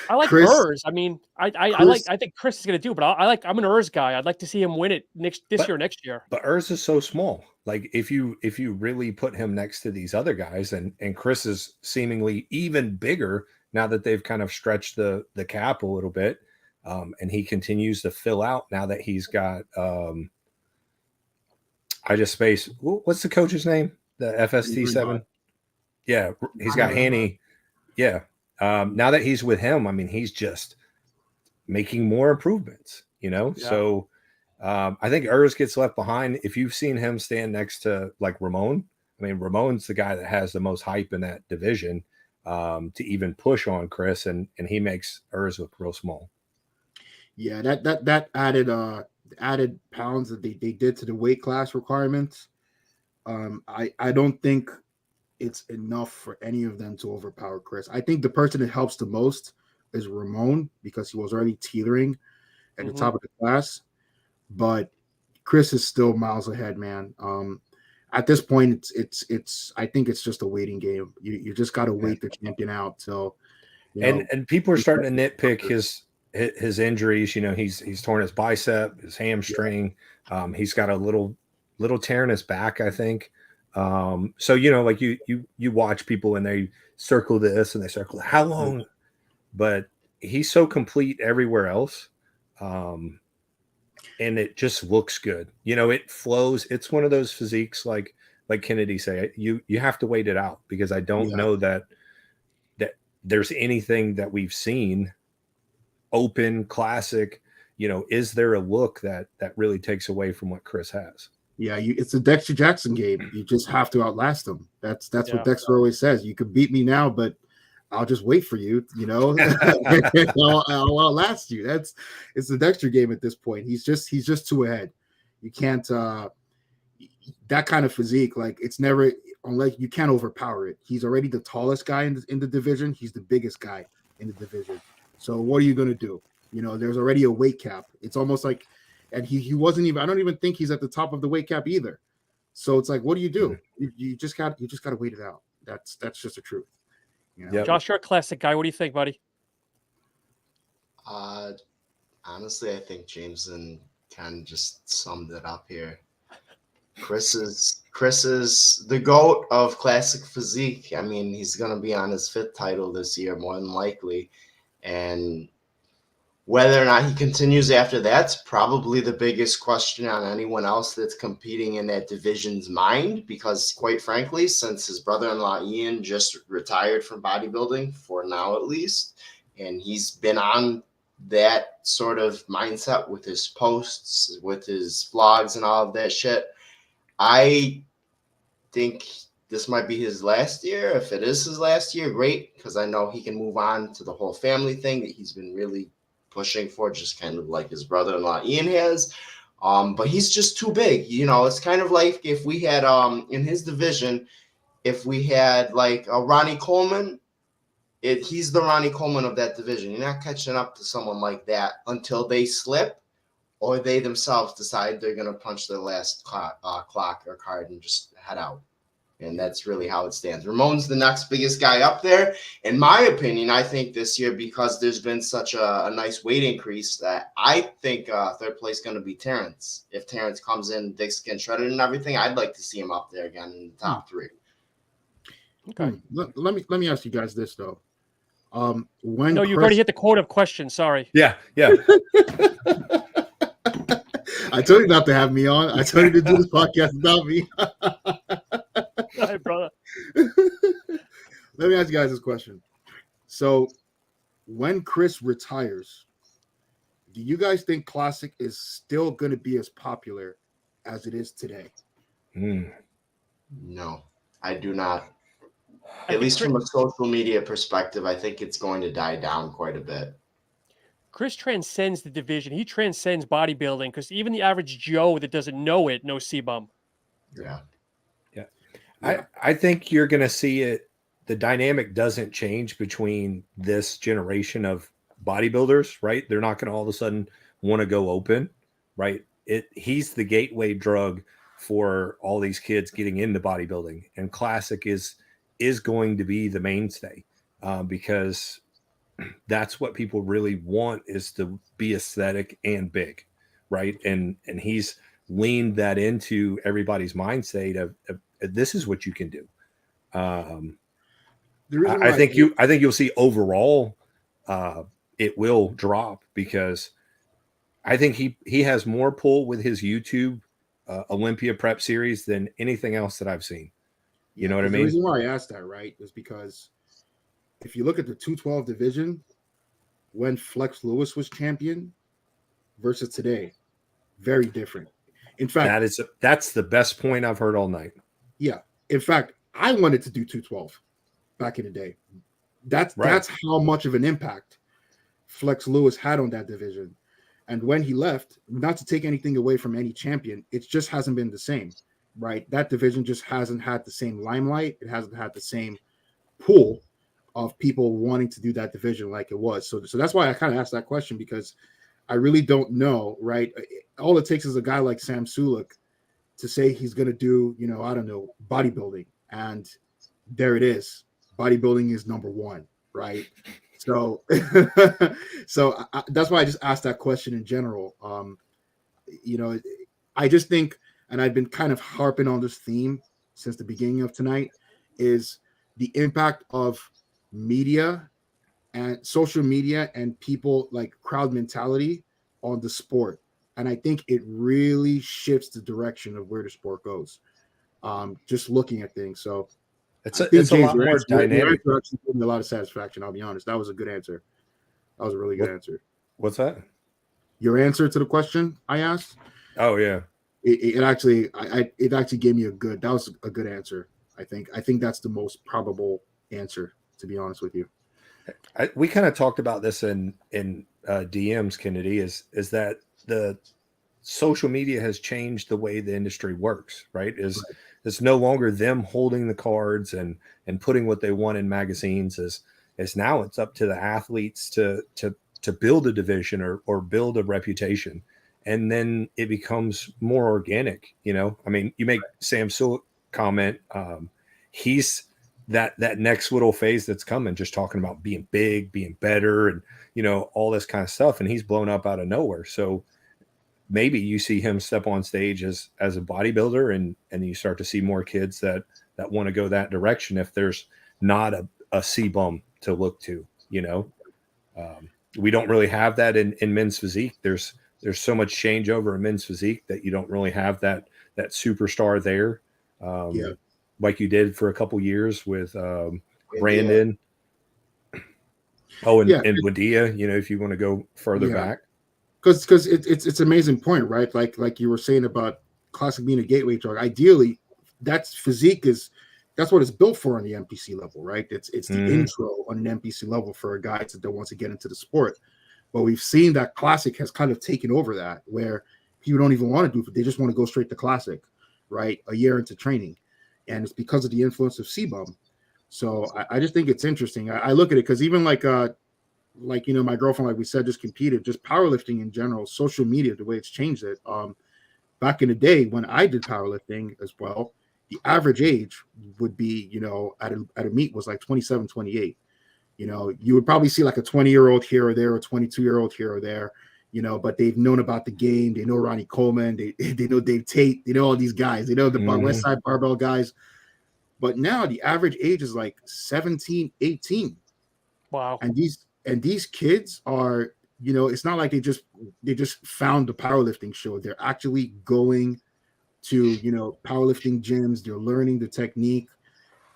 I like Urs. I mean, I think Chris is going to do, but I'm an Urs guy. I'd like to see him win it next year. But Urs is so small. Like if you really put him next to these other guys, and Chris is seemingly even bigger now that they've kind of stretched the cap a little bit, and he continues to fill out now that he's got. I just spaced. What's the coach's name? The FST7. Yeah, he's got Hanny. Yeah. Now that he's with him, I mean, he's just making more improvements, Yeah. So I think Urs gets left behind. If you've seen him stand next to like Ramon, I mean, Ramon's the guy that has the most hype in that division to even push on Chris, and he makes Urs look real small. Yeah, that added pounds that they did to the weight class requirements. I don't think it's enough for any of them to overpower Chris. I think the person that helps the most is Ramon, because he was already teetering at the top of the class. But Chris is still miles ahead, man. At this point, it's I think it's just a waiting game. You just got to wait the champion out. So, and people are starting to nitpick his injuries. He's torn his bicep, his hamstring. Yeah. He's got a little tear in his back, I think. So like you watch people and they circle this and they circle how long, but he's so complete everywhere else, and it just looks good. It flows. It's one of those physiques like Kennedy say. You have to wait it out, because I don't know that there's anything that we've seen Open Classic. Is there a look that really takes away from what Chris has? Yeah, it's a Dexter Jackson game. You just have to outlast them. That's what Dexter always says. You could beat me now, but I'll just wait for you. I'll outlast you. It's the Dexter game at this point. He's just too ahead. You can't that kind of physique. Like it's never, unless you can't overpower it. He's already the tallest guy in the division. He's the biggest guy in the division. So what are you going to do? There's already a weight cap. It's almost like. And he wasn't even. I don't even think he's at the top of the weight cap either. So it's like, what do? You just got to wait it out. That's just the truth. Yep. Josh, you're a Classic guy. What do you think, buddy? Honestly, I think Jameson kind of just summed it up here. Chris is the GOAT of Classic physique. I mean, he's gonna be on his 5th title this year, more than likely, and whether or not he continues after that's probably the biggest question on anyone else that's competing in that division's mind, because quite frankly, since his brother-in-law Ian just retired from bodybuilding, for now at least, and he's been on that sort of mindset with his posts, with his vlogs and all of that shit, I think this might be his last year. If it is his last year, great, because I know he can move on to the whole family thing that he's been really pushing for, just kind of like his brother-in-law Ian has, but he's just too big. It's kind of like if we had in his division, if we had like a Ronnie Coleman he's the Ronnie Coleman of that division. You're not catching up to someone like that until they slip or they themselves decide they're going to punch their last clock or card and just head out. And that's really how it stands. Ramon's the next biggest guy up there. In my opinion, I think this year, because there's been such a nice weight increase, that I think third place is going to be Terrence. If Terrence comes in, thick skin, shredded and everything, I'd like to see him up there again in the top three. Okay. Let me ask you guys this, though. When no, you've already hit the quote of questions. Sorry. Yeah. I told you not to have me on. I told you to do this podcast without me. Hi, brother. Let me ask you guys this question. So, when Chris retires, do you guys think Classic is still going to be as popular as it is today? No, I do not. At least from a social media perspective, I think it's going to die down quite a bit. Chris transcends the division. He transcends bodybuilding because even the average Joe that doesn't know it knows C-Bum. Yeah. I think you're going to see it. The dynamic doesn't change between this generation of bodybuilders, right? They're not going to all of a sudden want to go open, right? He's the gateway drug for all these kids getting into bodybuilding, and Classic is going to be the mainstay because that's what people really want, is to be aesthetic and big, right? And he's leaned that into everybody's mind state of this is what you can do. I think you'll see overall it will drop, because I think he has more pull with his YouTube Olympia prep series than anything else that I've seen. You know what I mean? The reason why I asked that, right, is because if you look at the 212 division, when Flex Lewis was champion versus today, very different. In fact, that's the best point I've heard all night. Yeah. In fact, I wanted to do 212 back in the day. That's how much of an impact Flex Lewis had on that division. And when he left, not to take anything away from any champion, it just hasn't been the same, right? That division just hasn't had the same limelight. It hasn't had the same pool of people wanting to do that division like it was. So that's why I kind of asked that question, because I really don't know, right? All it takes is a guy like Sam Sulek to say he's going to do, I don't know, bodybuilding. And there it is. Bodybuilding is number one, right? So, that's why I just asked that question in general. I just think, and I've been kind of harping on this theme since the beginning of tonight, is the impact of media and social media and people like crowd mentality on the sport. And I think it really shifts the direction of where the sport goes. Just looking at things. So it's a lot more dynamic. Your answer gave me a lot of satisfaction. I'll be honest. That was a good answer. That was a really good answer. What's that? Your answer to the question I asked? Oh yeah. It actually gave me that was a good answer. I think that's the most probable answer, to be honest with you. We kind of talked about this in DMs, Kennedy, is that the social media has changed the way the industry works, right? It's no longer them holding the cards and putting what they want in magazines. Is now it's up to the athletes to build a division or build a reputation. And then it becomes more organic, I mean, you make Sam Sulek comment, he's that next little phase that's coming, just talking about being big, being better, and all this kind of stuff, and he's blown up out of nowhere. So maybe you see him step on stage as a bodybuilder, and you start to see more kids that want to go that direction if there's not a C-bum to look to. We don't really have that in men's physique. There's so much changeover in men's physique that you don't really have that superstar there. Like you did for a couple years with Brandon. Oh, and Wadia, if you want to go further back. Because it's an amazing point, right? Like you were saying about Classic being a gateway drug. Ideally, that's physique that's what it's built for on the NPC level, right? It's the intro on an NPC level for a guy that wants to get into the sport. But we've seen that Classic has kind of taken over that, where people don't even want to do it. They just want to go straight to Classic, right? A year into training. And it's because of the influence of C-Bum. So I just think it's interesting. I look at it because even like my girlfriend, like we said, just competed, just powerlifting in general, social media, the way it's changed it. Back in the day when I did powerlifting as well, the average age would be, at a meet was like 27, 28. You would probably see like a 20-year-old here or there, or 22-year-old here or there, but they've known about the game. They know Ronnie Coleman. They know Dave Tate. They know all these guys. They know the West Side Barbell guys. But now the average age is like 17, 18. Wow. And these kids are, it's not like they just found the powerlifting show. They're actually going to, powerlifting gyms. They're learning the technique.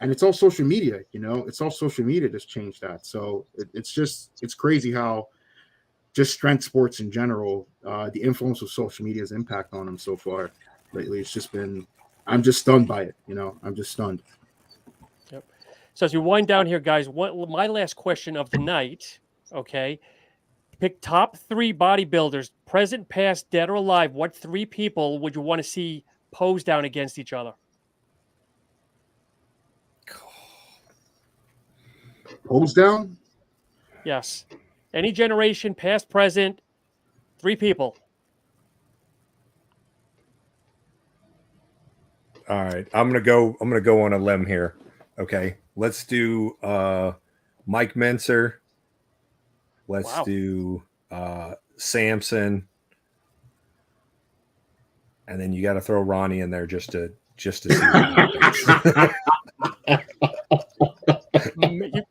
And it's all social media, it's all social media that's changed that. So it's crazy how just strength sports in general, the influence of social media's impact on them so far lately. It's just been, I'm just stunned by it. I'm just stunned. Yep. So as we wind down here, guys, my last question of the night, okay, pick top 3 bodybuilders, present, past, dead or alive. What 3 people would you want to see pose down against each other? Pose down? Yes. Any generation, past, present, 3 people. All right. I'm gonna go on a limb here. Okay. Let's do Mike Menser. Let's do Samson. And then you got to throw Ronnie in there just to see what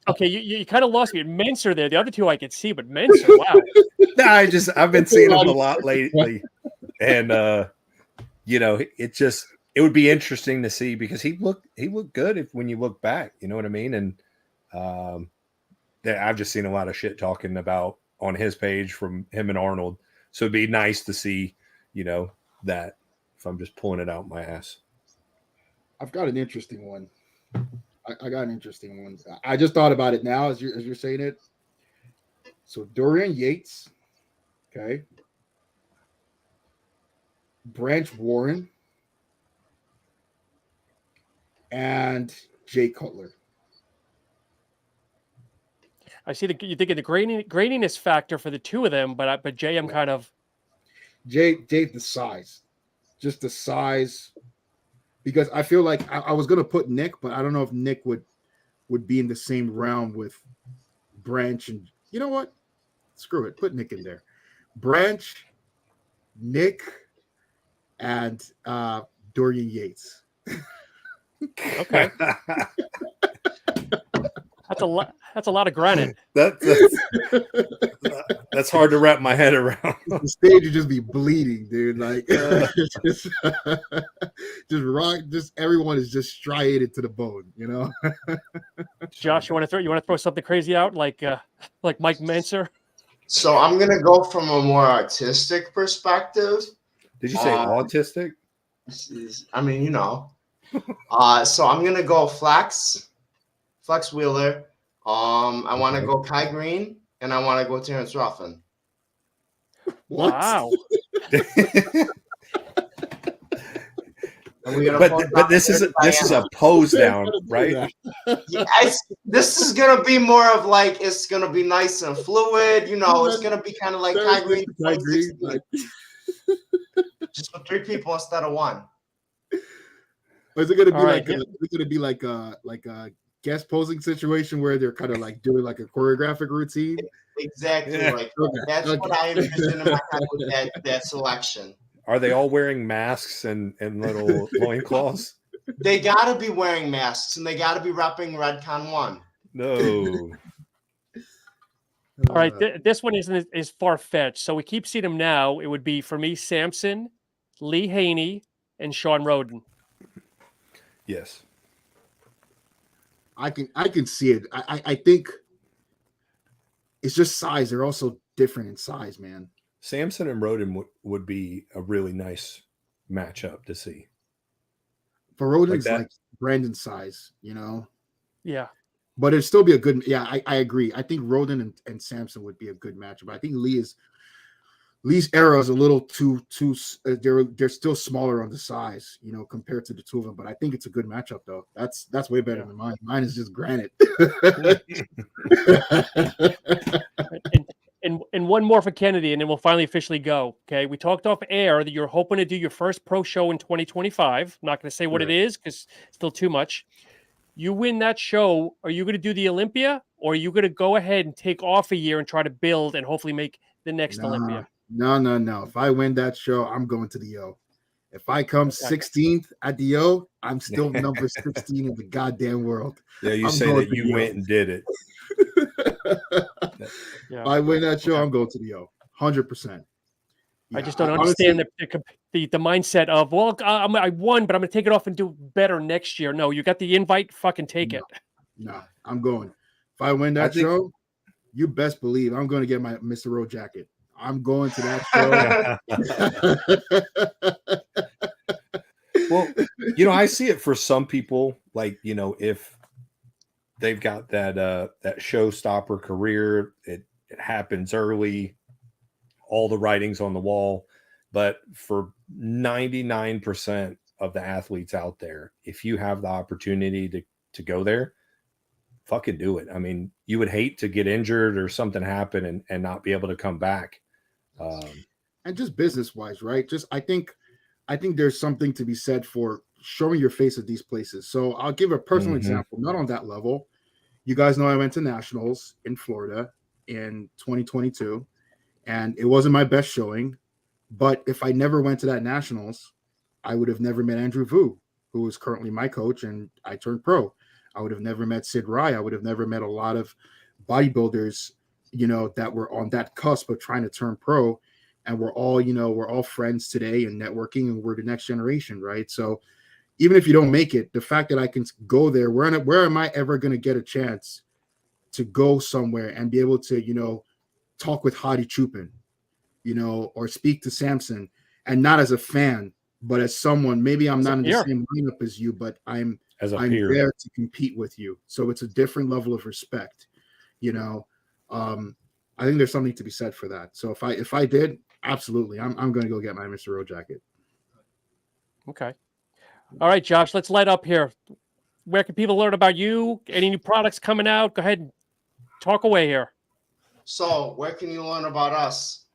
Okay, you kind of lost me. Menser there. The other 2 I could see, but Menser, wow. No, I've been seeing him a lot lately, and it would be interesting to see because he looked good when you look back. You know what I mean? And I've just seen a lot of shit talking about on his page from him and Arnold. So it'd be nice to see, that if I'm just pulling it out my ass. I've got an interesting one. I got an interesting one. I just thought about it now as you're saying it. So Dorian Yates, okay, Branch Warren, and Jay Cutler. I see you're thinking the graininess factor for the 2 of them, but Jay, I'm kind of Jay the size, just the size. Because I feel like I was gonna put Nick, but I don't know if Nick would be in the same realm with Branch. And you know what? Screw it. Put Nick in there. Branch, Nick, and Dorian Yates. Okay. That's a lot of granite. That's hard to wrap my head around. The stage would just be bleeding, dude. Like just rock. Just everyone is just striated to the bone. Josh, you want to throw something crazy out like Mike Menser? So I'm gonna go from a more artistic perspective. Did you say autistic? So I'm gonna go Flex Wheeler. I want to go Kai Green, and I want to go Terrence Ruffin. What? Wow. But this is a pose down, right? This is gonna be more of like it's gonna be nice and fluid. It's gonna be kind of like Kai Green. Just with 3 people instead of 1. Is it gonna be like a guest posing situation where they're kind of like doing like a choreographic routine? Exactly. That's what I envision in my head with that selection. Are they all wearing masks and little loincloths? They gotta be wearing masks and they gotta be repping Redcon 1. No. All right, this one is far-fetched. So we keep seeing them now. It would be for me Samson, Lee Haney, and Sean Roden. Yes. I can see it. I think it's just size. They're also different in size, man. Samson and Roden would be a really nice matchup to see. For Roden's like Brandon's size, Yeah. But it'd still be a good. Yeah, I agree. I think Roden and Samson would be a good matchup. I think Lee Lee's era is a little too they're still smaller on the size, compared to the two of them. But I think it's a good matchup though. That's way better than mine. Mine is just granite. And one more for Kennedy, and then we'll finally officially go. Okay, we talked off air that you're hoping to do your first pro show in 2025. I'm not going to say what it is because it's still too much. You win that show, are you going to do the Olympia, or are you going to go ahead and take off a year and try to build and hopefully make the next Olympia? No. If I win that show, I'm going to the O. If I come 16th at the O, I'm still number 16 in the goddamn world. Yeah, you I'm say that you went and did it. If I win that show, I'm going to the O, 100%. Yeah, I just don't understand the mindset of, well, I won, but I'm going to take it off and do better next year. No, you got the invite, fucking take it. No, I'm going. If I win that show, you best believe I'm going to get my Mr. Rowe jacket. I'm going to that show. Well, I see it for some people, like, if they've got that showstopper career, it happens early, all the writing's on the wall. But for 99% of the athletes out there, if you have the opportunity to go there, fucking do it. I mean, you would hate to get injured or something happen and not be able to come back. And just business wise, right? I think there's something to be said for showing your face at these places. So I'll give a personal example, not on that level. You guys know I went to nationals in Florida in 2022, and it wasn't my best showing. But if I never went to that nationals, I would have never met Andrew Vu, who is currently my coach, and I turned pro. I would have never met Sid Rai. I would have never met a lot of bodybuilders, that were on that cusp of trying to turn pro. And we're all friends today and networking, and we're the next generation, right? So even if you don't make it, the fact that I can go there, where am I ever going to get a chance to go somewhere and be able to, talk with Hadi Choopan, or speak to Samson, and not as a fan, but as someone, maybe I'm not in the same lineup as you, but I'm there to compete with you. So it's a different level of respect, I think there's something to be said for that. So if I did, absolutely, I'm going to go get my Mr. Rowe jacket. Okay. All right, Josh, let's light up here. Where can people learn about you? Any new products coming out? Go ahead and talk away here. So where can you learn about us?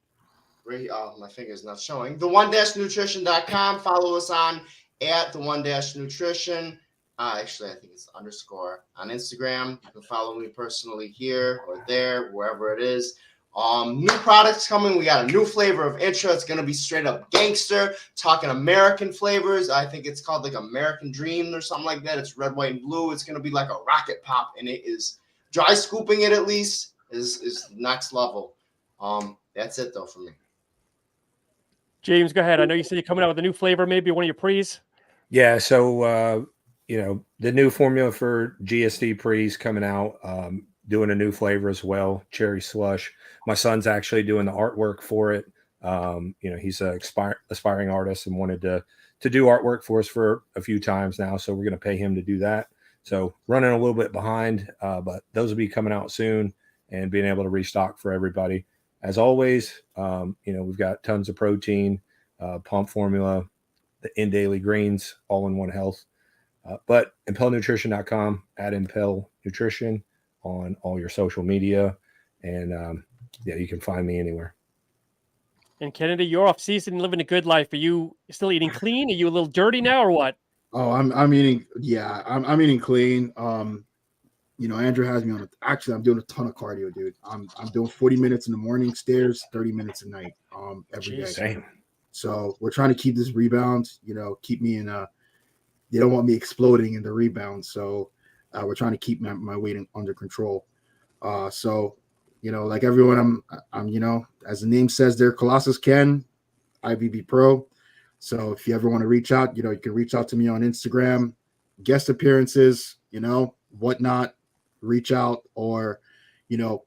My finger's not showing. The1-nutrition.com. Follow us on at the1-nutrition. Actually, I think it's _ on Instagram. You can follow me personally here or there, wherever it is. New products coming. We got a new flavor of Intra. It's going to be straight up gangster, talking American flavors. I think it's called like American Dream or something like that. It's red, white, and blue. It's going to be like a rocket pop, and it is dry scooping it at least is next level. That's it though for me. James, go ahead. I know you said you're coming out with a new flavor, maybe one of your pre's. Yeah, so the new formula for GSD pre's coming out, doing a new flavor as well, cherry slush. My son's actually doing the artwork for it. He's an aspiring artist and wanted to do artwork for us for a few times now, so we're going to pay him to do that. So running a little bit behind, but those will be coming out soon and being able to restock for everybody. As always, we've got tons of protein, pump formula, the In Daily Greens, all in one health. But impelnutrition.com, at Impel Nutrition on all your social media. And you can find me anywhere. And Kennedy, you're off season, living a good life. Are you still eating clean? Are you a little dirty now or what? Oh, I'm eating. Yeah, I'm eating clean. Andrew has me on actually, I'm doing a ton of cardio, dude. I'm doing 40 minutes in the morning, stairs, 30 minutes a night, every day. Same. So we're trying to keep this rebound, keep me in they don't want me exploding in the rebound. So we're trying to keep my weight under control. Like everyone, I'm as the name says there, Colossus Ken, Ifbb Pro. So if you ever want to reach out, you can reach out to me on Instagram, guest appearances, whatnot, reach out, or,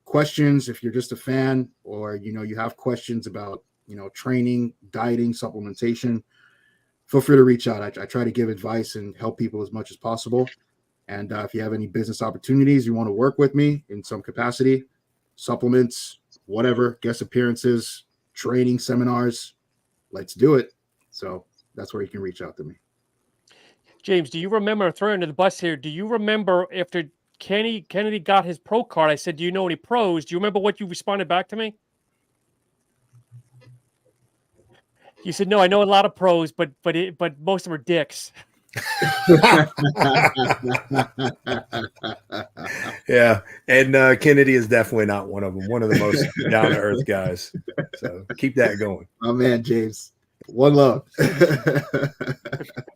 questions. If you're just a fan or, you have questions about, training, dieting, supplementation, feel free to reach out. I try to give advice and help people as much as possible. And if you have any business opportunities, you want to work with me in some capacity, supplements, whatever, guest appearances, training, seminars, let's do it. So that's where you can reach out to me. James, do you remember, throwing under the bus here, do you remember after Kennedy got his pro card, I said, do you know any pros? Do you remember what you responded back to me? You said, no, I know a lot of pros, but most of them are dicks. Yeah, and Kennedy is definitely not one of them. One of the most down to earth guys. So keep that going. Oh man, James, one love.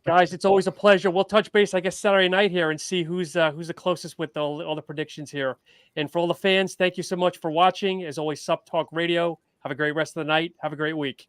Guys, it's always a pleasure. We'll touch base, I guess, Saturday night here and see who's the closest with all the predictions here. And for all the fans, thank you so much for watching. As always, Sup Talk Radio. Have a great rest of the night. Have a great week.